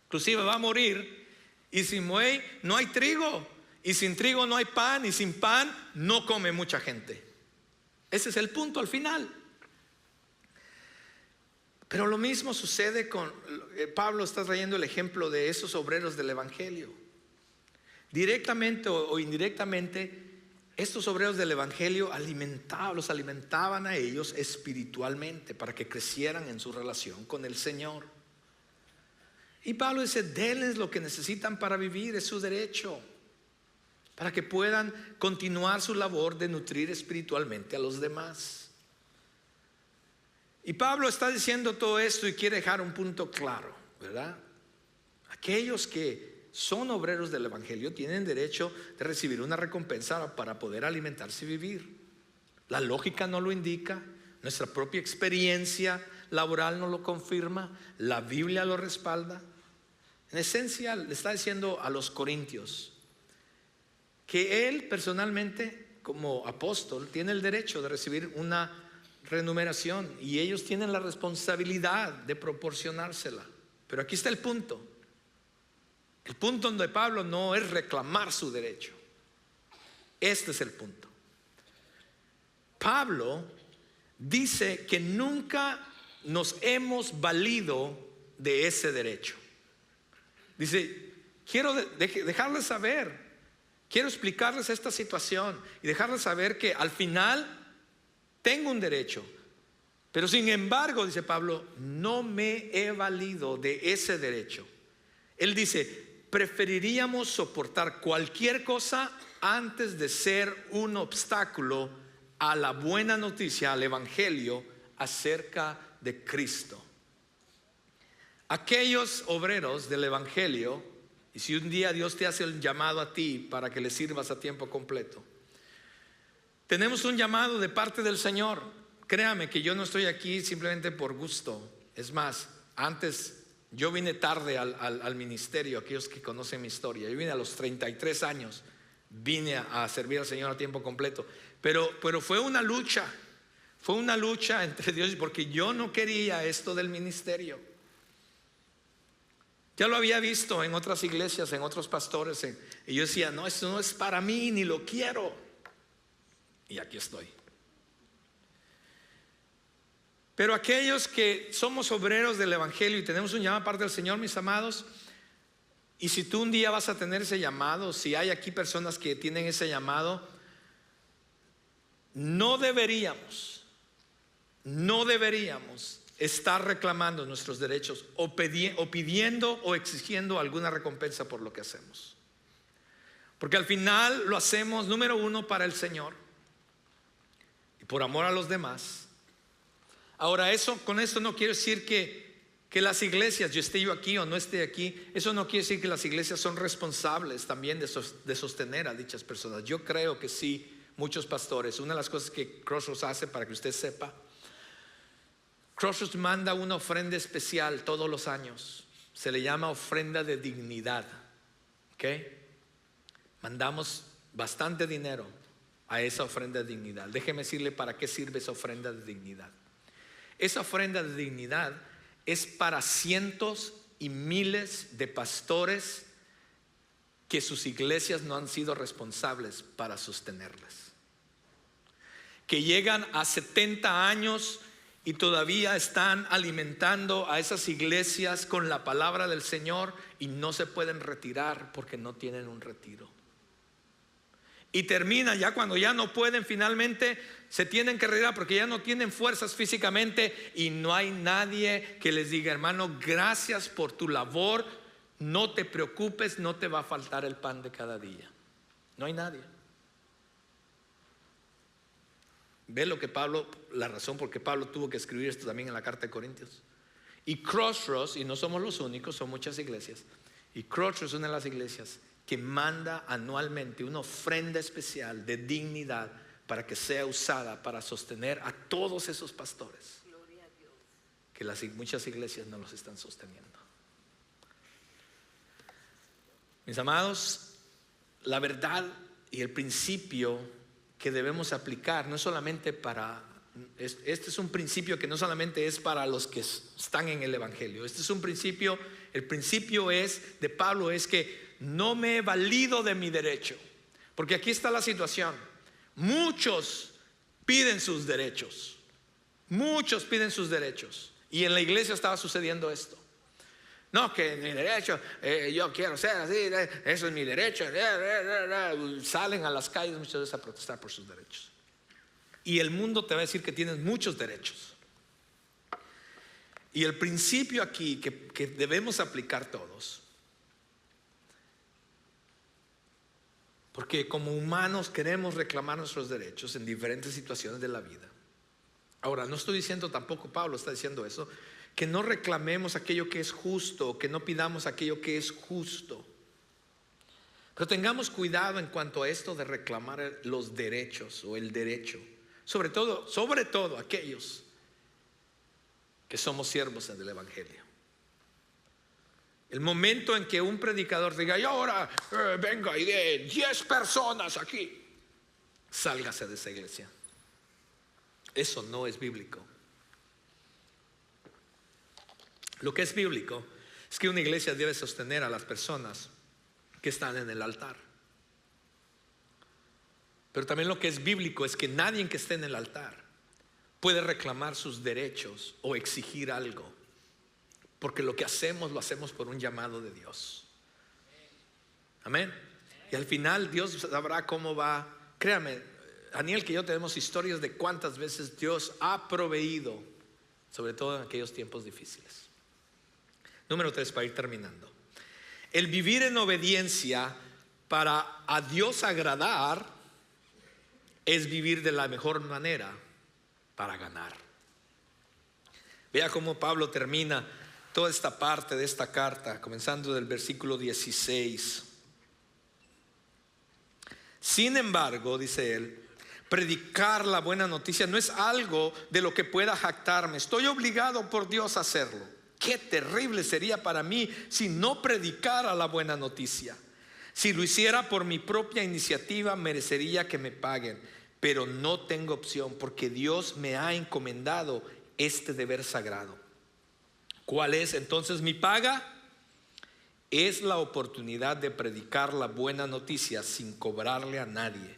inclusive va a morir. Y sin buey no hay trigo, y sin trigo no hay pan, y sin pan no come mucha gente. Ese es el punto al final. Pero lo mismo sucede Pablo está trayendo el ejemplo de esos obreros del evangelio. Directamente o indirectamente, estos obreros del evangelio los alimentaban a ellos espiritualmente para que crecieran en su relación con el Señor. Y Pablo dice, denles lo que necesitan para vivir, es su derecho, para que puedan continuar su labor de nutrir espiritualmente a los demás. Y Pablo está diciendo todo esto y quiere dejar un punto claro, ¿verdad? Aquellos que son obreros del evangelio tienen derecho de recibir una recompensa para poder alimentarse y vivir. La lógica no lo indica, nuestra propia experiencia laboral no lo confirma, la Biblia lo respalda. En esencia le está diciendo a los corintios que él personalmente como apóstol tiene el derecho de recibir una remuneración y ellos tienen la responsabilidad de proporcionársela. Pero aquí está el punto donde Pablo no es reclamar su derecho. Este es el punto. Pablo dice que nunca nos hemos valido de ese derecho. Dice, quiero dejarles saber, quiero explicarles esta situación y dejarles saber que al final tengo un derecho, pero sin embargo, dice Pablo, no me he valido de ese derecho. Él dice, preferiríamos soportar cualquier cosa antes de ser un obstáculo a la buena noticia, al evangelio acerca de Cristo. Aquellos obreros del evangelio, y si un día Dios te hace el llamado a ti para que le sirvas a tiempo completo, tenemos un llamado de parte del Señor. Créame que yo no estoy aquí simplemente por gusto. Es más, antes yo vine tarde al ministerio. Aquellos que conocen mi historia, yo vine a los 33 años, vine a servir al Señor a tiempo completo. Pero fue una lucha entre Dios, porque yo no quería esto del ministerio. Ya lo había visto en otras iglesias, en otros pastores, y yo decía, no, esto no es para mí, ni lo quiero. Y aquí estoy. Pero aquellos que somos obreros del evangelio y tenemos un llamado aparte del Señor, mis amados, y si tú un día vas a tener ese llamado, si hay aquí personas que tienen ese llamado, no deberíamos estar reclamando nuestros derechos o pidiendo o exigiendo alguna recompensa por lo que hacemos, porque al final lo hacemos, número uno, para el Señor y por amor a los demás. Ahora, con esto no quiero decir que las iglesias, yo esté yo aquí o no esté aquí, eso no quiere decir que las iglesias son responsables también de sostener a dichas personas. Yo creo que sí, muchos pastores. Una de las cosas que Crossroads hace, para que usted sepa, Crossroads manda una ofrenda especial todos los años. Se le llama ofrenda de dignidad. ¿Ok? Mandamos bastante dinero a esa ofrenda de dignidad. Déjeme decirle para qué sirve esa ofrenda de dignidad. Esa ofrenda de dignidad es para cientos y miles de pastores que sus iglesias no han sido responsables para sostenerlas, que llegan a 70 años y todavía están alimentando a esas iglesias con la palabra del Señor y no se pueden retirar porque no tienen un retiro. Y termina ya cuando ya no pueden, finalmente se tienen que retirar porque ya no tienen fuerzas físicamente y no hay nadie que les diga, hermano, gracias por tu labor, no te preocupes, no te va a faltar el pan de cada día. No hay nadie. Ve lo que la razón por qué Pablo tuvo que escribir esto también en la carta de Corintios. Y Crossroads, y no somos los únicos, son muchas iglesias, y Crossroads es una de las iglesias que manda anualmente una ofrenda especial de dignidad para que sea usada para sostener a todos esos pastores que muchas iglesias no los están sosteniendo. Mis amados, la verdad y el principio que debemos aplicar no es solamente este es un principio que no solamente es para los que están en el evangelio. Este es un principio, el principio de Pablo es que no me he valido de mi derecho, porque aquí está la situación. Muchos piden sus derechos, y en la iglesia estaba sucediendo esto. No, que mi derecho, yo quiero ser así, eso es mi derecho. Salen a las calles muchas veces a protestar por sus derechos. Y el mundo te va a decir que tienes muchos derechos. Y el principio aquí que debemos aplicar todos, porque como humanos queremos reclamar nuestros derechos en diferentes situaciones de la vida. Ahora, no estoy diciendo tampoco, Pablo está diciendo eso, que no reclamemos aquello que es justo, que no pidamos aquello que es justo. Pero tengamos cuidado en cuanto a esto de reclamar los derechos o el derecho. Sobre todo aquellos que somos siervos del evangelio. El momento en que un predicador diga, y ahora venga y de 10 personas aquí, sálgase de esa iglesia. Eso no es bíblico. Lo que es bíblico es que una iglesia debe sostener a las personas que están en el altar. Pero también lo que es bíblico es que nadie que esté en el altar puede reclamar sus derechos o exigir algo, porque lo que hacemos lo hacemos por un llamado de Dios. Amén. Y al final Dios sabrá cómo va. Créame, Daniel, que yo tenemos historias de cuántas veces Dios ha proveído, sobre todo en aquellos tiempos difíciles. Número 3, para ir terminando. El vivir en obediencia para a Dios agradar es vivir de la mejor manera para ganar. Vea cómo Pablo termina toda esta parte de esta carta, comenzando del versículo 16. Sin embargo, dice él, predicar la buena noticia no es algo de lo que pueda jactarme. Estoy obligado por Dios a hacerlo. Qué terrible sería para mí si no predicara la buena noticia. Si lo hiciera por mi propia iniciativa, merecería que me paguen, pero no tengo opción porque Dios me ha encomendado este deber sagrado. ¿Cuál es entonces mi paga? Es la oportunidad de predicar la buena noticia sin cobrarle a nadie.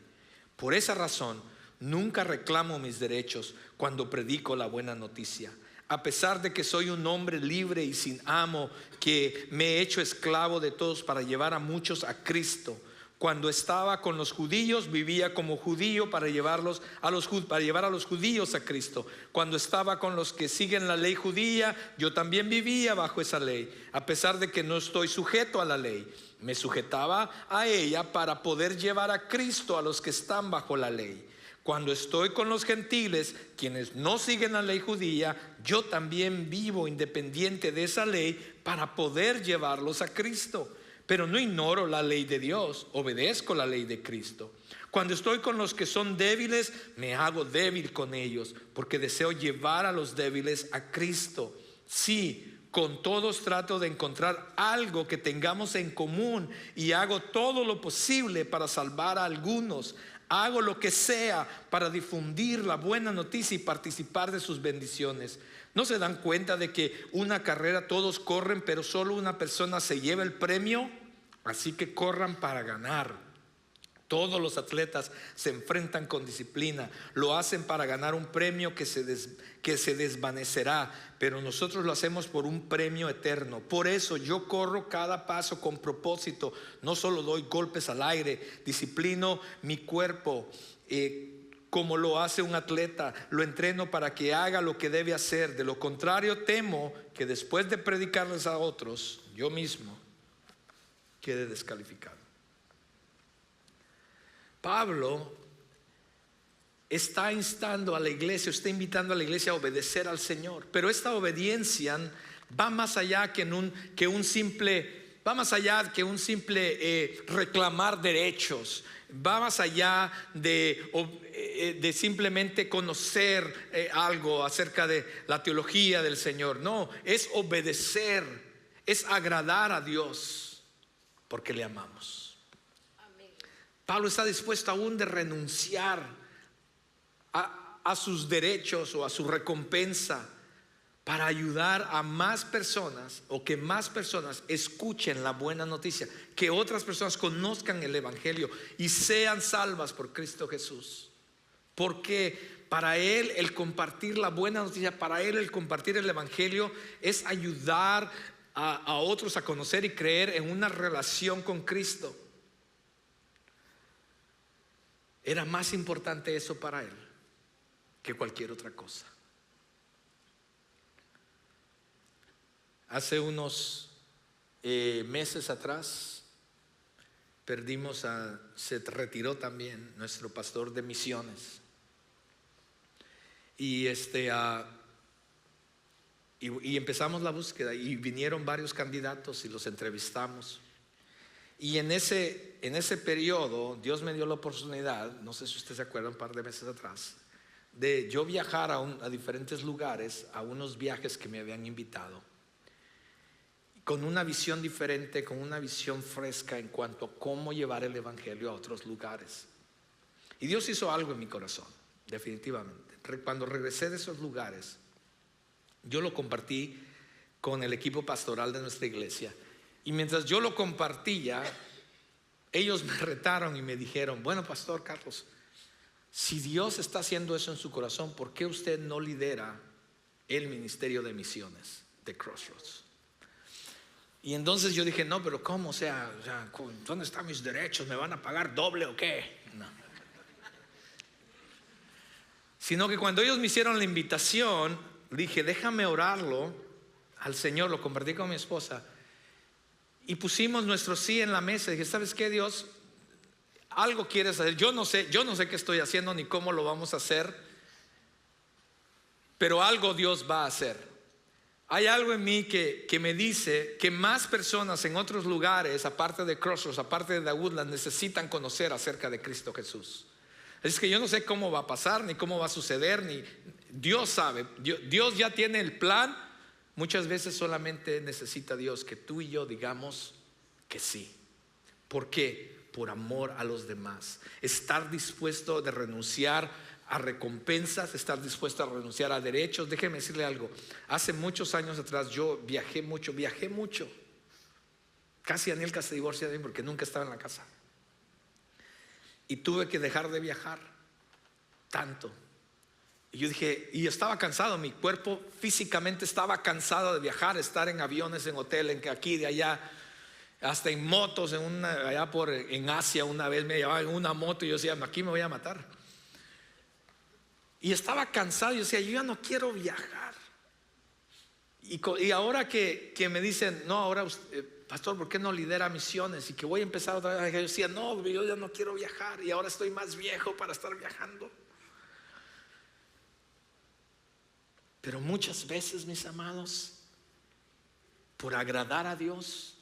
Por esa razón, nunca reclamo mis derechos cuando predico la buena noticia. A pesar de que soy un hombre libre y sin amo, que me he hecho esclavo de todos para llevar a muchos a Cristo. Cuando estaba con los judíos, vivía como judío para llevar a los judíos a Cristo. Cuando estaba con los que siguen la ley judía, yo también vivía bajo esa ley. A pesar de que no estoy sujeto a la ley, me sujetaba a ella para poder llevar a Cristo a los que están bajo la ley. Cuando estoy con los gentiles, quienes no siguen la ley judía, yo también vivo independiente de esa ley para poder llevarlos a Cristo. Pero no ignoro la ley de Dios, obedezco la ley de Cristo. Cuando estoy con los que son débiles, me hago débil con ellos, porque deseo llevar a los débiles a Cristo. Sí, con todos trato de encontrar algo que tengamos en común y hago todo lo posible para salvar a algunos. Hago lo que sea para difundir la buena noticia y participar de sus bendiciones. ¿No se dan cuenta de que una carrera todos corren, pero solo una persona se lleva el premio? Así que corran para ganar. Todos los atletas se enfrentan con disciplina. Lo hacen para ganar un premio que se desvanecerá, pero nosotros lo hacemos por un premio eterno. Por eso yo corro cada paso con propósito. No solo doy golpes al aire, disciplino mi cuerpo como lo hace un atleta. Lo entreno para que haga lo que debe hacer. De lo contrario, temo que después de predicarles a otros, yo mismo quede descalificado. Pablo está instando a la iglesia, está invitando a la iglesia a obedecer al Señor. Pero esta obediencia va más allá que un simple reclamar derechos. Va más allá de simplemente conocer algo acerca de la teología del Señor. No, es obedecer, es agradar a Dios porque le amamos. Pablo está dispuesto aún de renunciar a sus derechos o a su recompensa para ayudar a más personas, o que más personas escuchen la buena noticia, que otras personas conozcan el evangelio y sean salvas por Cristo Jesús. Porque para él el compartir la buena noticia, para él el compartir el evangelio es ayudar a otros a conocer y creer en una relación con Cristo. Era más importante eso para él que cualquier otra cosa. Hace unos meses atrás se retiró también nuestro pastor de misiones. Y empezamos la búsqueda y vinieron varios candidatos y los entrevistamos. Y en ese periodo Dios me dio la oportunidad, no sé si usted se acuerda, un par de meses atrás, de yo viajar a diferentes lugares, a unos viajes que me habían invitado, con una visión diferente, con una visión fresca en cuanto a cómo llevar el evangelio a otros lugares. Y Dios hizo algo en mi corazón, definitivamente. Cuando regresé de esos lugares, yo lo compartí con el equipo pastoral de nuestra iglesia. Y mientras yo lo compartía, ellos me retaron y me dijeron: bueno, Pastor Carlos, si Dios está haciendo eso en su corazón, ¿por qué usted no lidera el ministerio de misiones de Crossroads? Y entonces yo dije: no, pero ¿cómo? O sea, ¿dónde están mis derechos? ¿Me van a pagar doble o qué? No. Sino que cuando ellos me hicieron la invitación, dije: déjame orarlo al Señor. Lo compartí con mi esposa. y pusimos nuestro sí en la mesa. Y dije, ¿sabes qué, Dios? Algo quieres hacer. Yo no sé qué estoy haciendo ni cómo lo vamos a hacer, pero algo Dios va a hacer. Hay algo en mí que me dice que más personas en otros lugares, aparte de Crossroads, aparte de The Woodlands, necesitan conocer acerca de Cristo Jesús. Es que yo no sé cómo va a pasar, ni cómo va a suceder, ni Dios sabe. Dios ya tiene el plan. Muchas veces solamente necesita Dios que tú y yo digamos que sí. ¿Por qué? Por amor a los demás. Estar dispuesto de renunciar a recompensas, estar dispuesto a renunciar a derechos. Déjeme decirle algo. Hace muchos años atrás yo viajé mucho. Casi Anielka se divorcia de mí porque nunca estaba en la casa. Y tuve que dejar de viajar tanto. Y yo dije, y estaba cansado, mi cuerpo físicamente estaba cansado de viajar, estar en aviones, en hotel, en aquí, de allá, hasta en motos, en Asia una vez me llevaban en una moto y yo decía, aquí me voy a matar. Y estaba cansado, yo decía, yo ya no quiero viajar. Y ahora que me dicen, no, ahora pastor, ¿por qué no lidera misiones? Y que voy a empezar otra vez. Yo decía, no, yo ya no quiero viajar. Y ahora estoy más viejo para estar viajando. Pero muchas veces, mis amados, por agradar a Dios,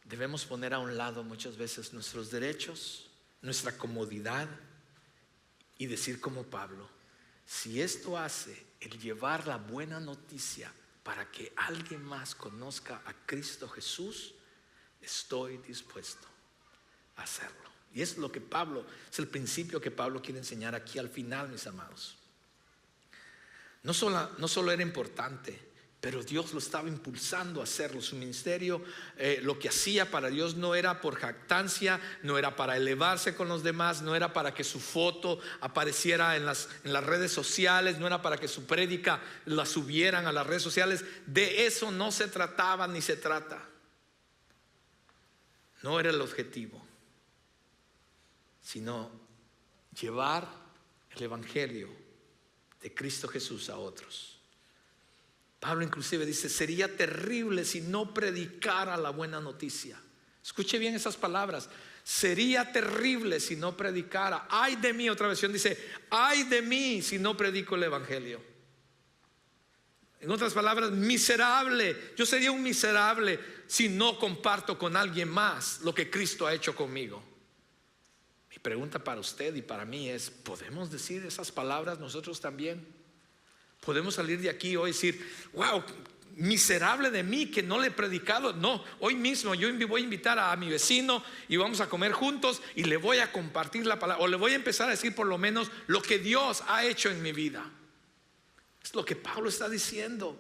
debemos poner a un lado muchas veces nuestros derechos, nuestra comodidad, y decir como Pablo, si esto hace el llevar la buena noticia para que alguien más conozca a Cristo Jesús, estoy dispuesto a hacerlo. Y es lo que es el principio que Pablo quiere enseñar aquí al final, mis amados. No solo era importante, pero Dios lo estaba impulsando a hacerlo. Su ministerio, lo que hacía para Dios no era por jactancia, no era para elevarse con los demás, no era para que su foto apareciera en las redes sociales, no era para que su prédica la subieran a las redes sociales. De eso no se trataba ni se trata. No era el objetivo, sino llevar el evangelio de Cristo Jesús a otros. Pablo inclusive dice, sería terrible si no predicara la buena noticia. Escuche bien esas palabras. Sería terrible si no predicara. Ay de mí, otra versión dice, ay de mí si no predico el evangelio. En otras palabras, miserable. Yo sería un miserable si no comparto con alguien más lo que Cristo ha hecho conmigo. Mi pregunta para usted y para mí es, ¿podemos decir esas palabras nosotros también? Podemos salir de aquí hoy y decir, wow, miserable de mí que no le he predicado. No, hoy mismo yo voy a invitar a mi vecino y vamos a comer juntos y le voy a compartir la palabra, o le voy a empezar a decir por lo menos lo que Dios ha hecho en mi vida. Es lo que Pablo está diciendo.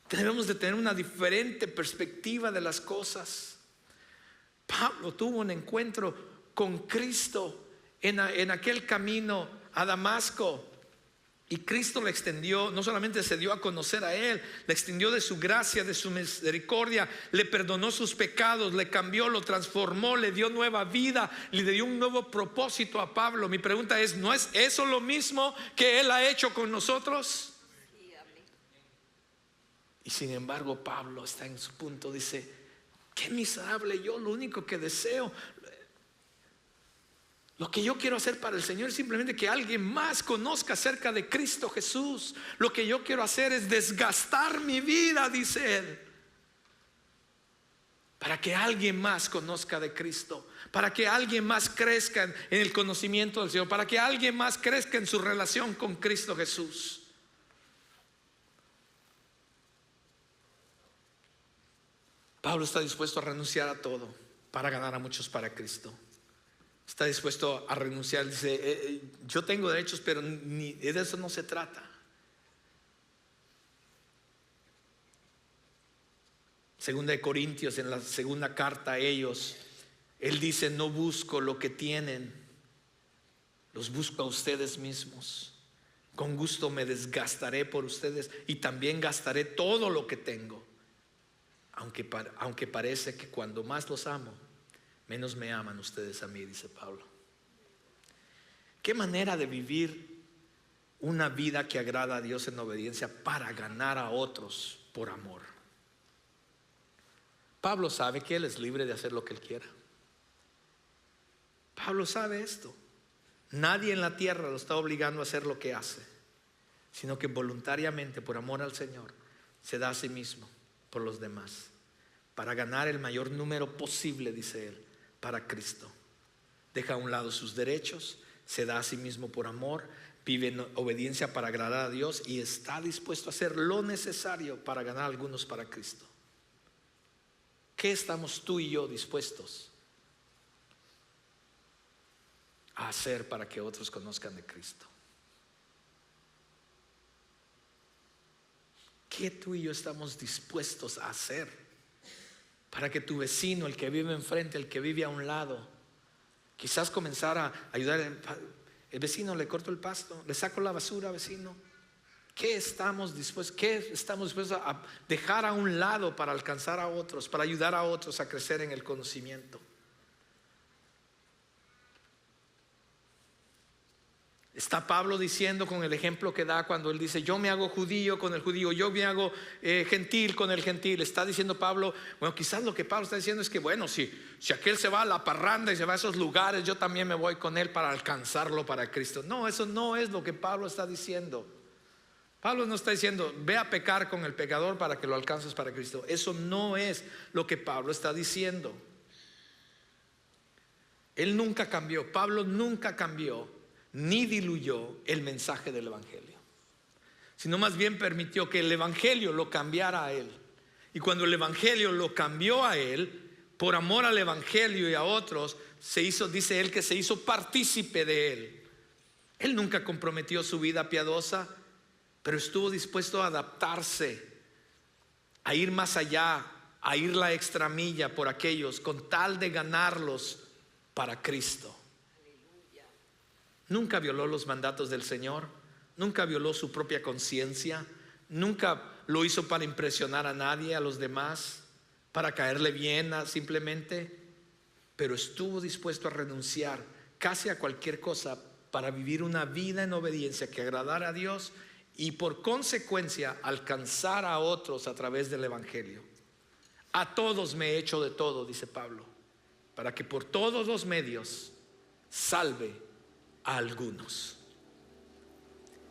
Debemos de tener una diferente perspectiva de las cosas. Pablo tuvo un encuentro con Cristo en aquel camino a Damasco, y Cristo le extendió, no solamente se dio a conocer a él, le extendió de su gracia, de su misericordia, le perdonó sus pecados, le cambió, lo transformó, le dio nueva vida, le dio un nuevo propósito a Pablo. Mi pregunta es, ¿no es eso lo mismo que él ha hecho con nosotros? Y sin embargo Pablo está en su punto, dice, qué miserable yo, lo único que deseo, lo que yo quiero hacer para el Señor es simplemente que alguien más conozca acerca de Cristo Jesús. Lo que yo quiero hacer es desgastar mi vida, dice él, para que alguien más conozca de Cristo, para que alguien más crezca en el conocimiento del Señor, para que alguien más crezca en su relación con Cristo Jesús. Pablo está dispuesto a renunciar a todo para ganar a muchos para Cristo. Está dispuesto a renunciar. Dice, yo tengo derechos, pero ni de eso no se trata. Segunda de Corintios, en la segunda carta a ellos, él dice, no busco lo que tienen, los busco a ustedes mismos. Con gusto me desgastaré por ustedes y también gastaré todo lo que tengo. Aunque parece que cuando más los amo, menos me aman ustedes a mí, dice Pablo. Qué manera de vivir una vida que agrada a Dios en obediencia para ganar a otros por amor. Pablo sabe que él es libre de hacer lo que él quiera. Pablo sabe esto. Nadie en la tierra lo está obligando a hacer lo que hace, sino que voluntariamente, por amor al Señor, se da a sí mismo por los demás, para ganar el mayor número posible, dice él, para Cristo. Deja a un lado sus derechos, se da a sí mismo por amor, vive en obediencia para agradar a Dios y está dispuesto a hacer lo necesario para ganar a algunos para Cristo. ¿Qué estamos tú y yo dispuestos a hacer para que otros conozcan de Cristo? ¿Qué tú y yo estamos dispuestos a hacer para que tu vecino, el que vive enfrente, el que vive a un lado, quizás comenzar a ayudar? El vecino, le corto el pasto, le saco la basura, vecino. ¿Qué estamos dispuestos a dejar a un lado para alcanzar a otros, para ayudar a otros a crecer en el conocimiento? Está Pablo diciendo con el ejemplo que da cuando él dice: yo me hago judío con el judío, yo me hago gentil con el gentil. Está diciendo Pablo, bueno, quizás lo que Pablo está diciendo es que bueno, si aquel se va a la parranda y se va a esos lugares, yo también me voy con él para alcanzarlo para Cristo. No, eso no es lo que Pablo está diciendo. Pablo no está diciendo ve a pecar con el pecador para que lo alcances para Cristo. Eso no es lo que Pablo está diciendo. Él nunca cambió, Pablo nunca cambió ni diluyó el mensaje del evangelio, sino más bien permitió que el evangelio lo cambiara a él. Y cuando el evangelio lo cambió a él, por amor al evangelio y a otros, se hizo, dice él, que se hizo partícipe de él. Él nunca comprometió su vida piadosa, pero estuvo dispuesto a adaptarse, a ir más allá, a ir la extra milla por aquellos, con tal de ganarlos para Cristo. Nunca violó los mandatos del Señor, nunca violó su propia conciencia, nunca lo hizo para impresionar a nadie, a los demás, para caerle bien simplemente, pero estuvo dispuesto a renunciar casi a cualquier cosa para vivir una vida en obediencia que agradara a Dios y por consecuencia alcanzar a otros a través del evangelio. A todos me he hecho de todo, dice Pablo, para que por todos los medios salve a algunos.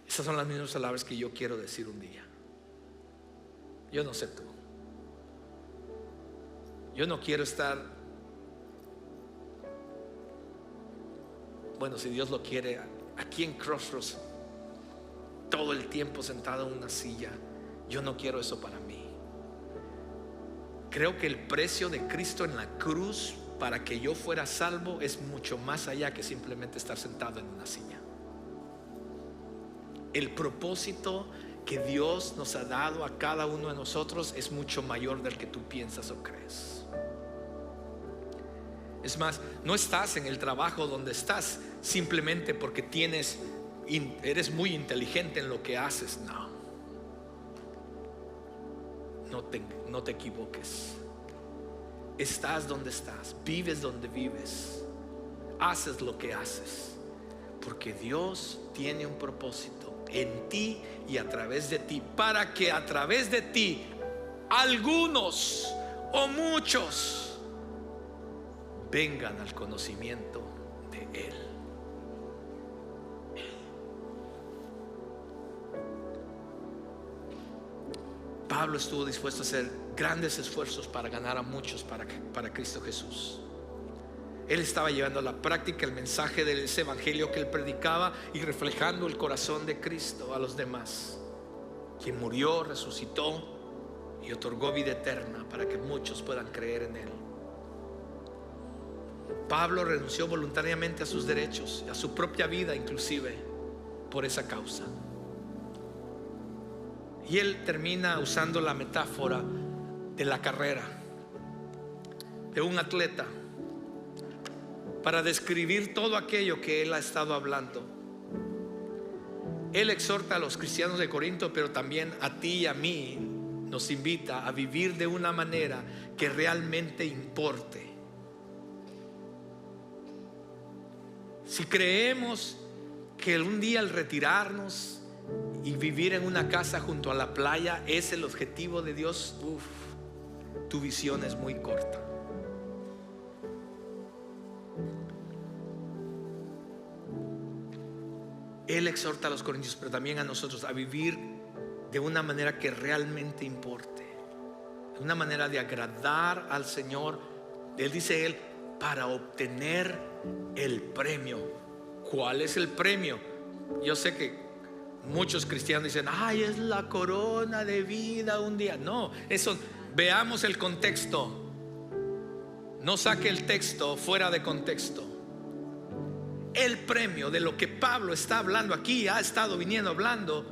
Esas son las mismas palabras que yo quiero decir un día. Yo no sé tú, yo no quiero estar, bueno, si Dios lo quiere, aquí en Crossroads todo el tiempo sentado en una silla. Yo no quiero eso para mí. Creo que el precio de Cristo en la cruz para que yo fuera salvo es mucho más allá que simplemente estar sentado en una silla. El propósito que Dios nos ha dado a cada uno de nosotros es mucho mayor del que tú piensas o crees. Es más, no estás en el trabajo donde estás simplemente porque eres muy inteligente en lo que haces. No te equivoques. Estás donde estás, vives donde vives, haces lo que haces, porque Dios tiene un propósito en ti y a través de ti, para que a través de ti algunos o muchos vengan al conocimiento de Él. Pablo estuvo dispuesto a hacer grandes esfuerzos para ganar a muchos para Cristo Jesús. Él estaba llevando a la práctica el mensaje de ese evangelio que él predicaba y reflejando el corazón de Cristo a los demás, quien murió, resucitó y otorgó vida eterna para que muchos puedan creer en Él. Pablo renunció voluntariamente a sus derechos, a su propia vida inclusive, por esa causa. Y él termina usando la metáfora de la carrera, de un atleta, para describir todo aquello que él ha estado hablando. Él exhorta a los cristianos de Corinto, pero también a ti y a mí nos invita a vivir de una manera que realmente importe. Si creemos que un día al retirarnos y vivir en una casa junto a la playa es el objetivo de Dios, tu visión es muy corta. Él exhorta a los corintios, pero también a nosotros, a vivir de una manera que realmente importe, de una manera de agradar al Señor. Él dice, para obtener el premio. ¿Cuál es el premio? Yo sé que muchos cristianos dicen, ay, es la corona de vida un día. No, eso, veamos el contexto. No saque el texto fuera de contexto. El premio de lo que Pablo está hablando aquí, ha estado viniendo hablando,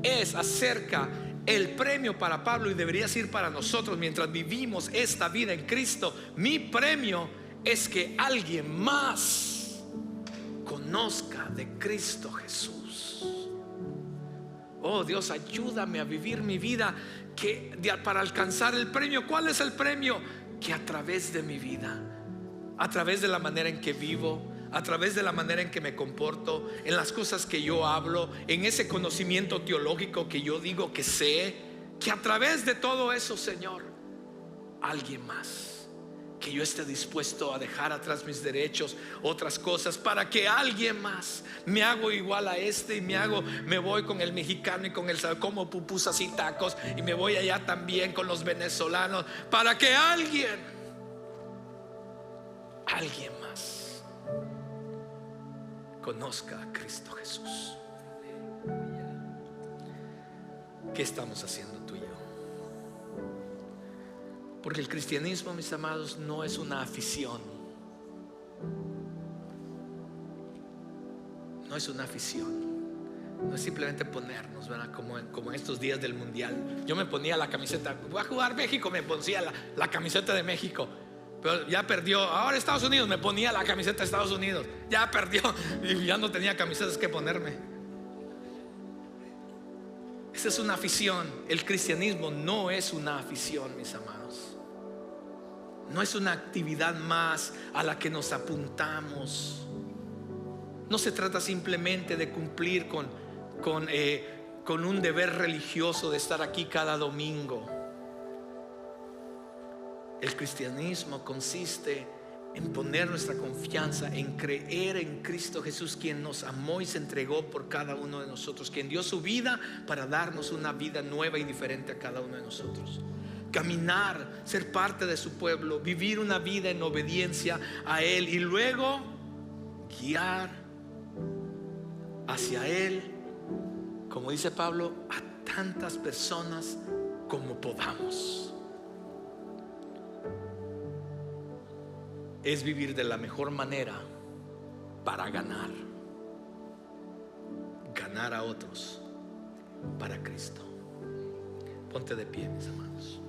es acerca, el premio para Pablo, y debería ser para nosotros mientras vivimos esta vida en Cristo. Mi premio es que alguien más conozca de Cristo Jesús. Oh Dios, ayúdame a vivir mi vida para alcanzar el premio. ¿Cuál es el premio? Que a través de mi vida, a través de la manera en que vivo, a través de la manera en que me comporto, en las cosas que yo hablo, en ese conocimiento teológico que yo digo que sé, que a través de todo eso, Señor, alguien más, que yo esté dispuesto a dejar atrás mis derechos, otras cosas, para que alguien más, me hago igual a y me voy con el mexicano y con el, como pupusas y tacos, y me voy allá también con los venezolanos, para que alguien más conozca a Cristo Jesús. ¿Qué estamos haciendo tú y yo? Porque el cristianismo, mis amados, no es una afición. No es una afición. No es simplemente ponernos, ¿verdad? Como en estos días del mundial. Yo me ponía la camiseta, voy a jugar México, me ponía la camiseta de México. Pero ya perdió, ahora Estados Unidos, me ponía la camiseta de Estados Unidos. Ya perdió y ya no tenía camisetas que ponerme. Esa es una afición. El cristianismo no es una afición, mis amados. No es una actividad más a la que nos apuntamos. No se trata simplemente de cumplir con un deber religioso de estar aquí cada domingo. El cristianismo consiste en poner nuestra confianza, en creer en Cristo Jesús, quien nos amó y se entregó por cada uno de nosotros, quien dio su vida para darnos una vida nueva y diferente a cada uno de nosotros. Caminar, ser parte de su pueblo, vivir una vida en obediencia a Él y luego guiar hacia Él, como dice Pablo, a tantas personas como podamos. Es vivir de la mejor manera para ganar a otros para Cristo. Ponte de pie, mis hermanos.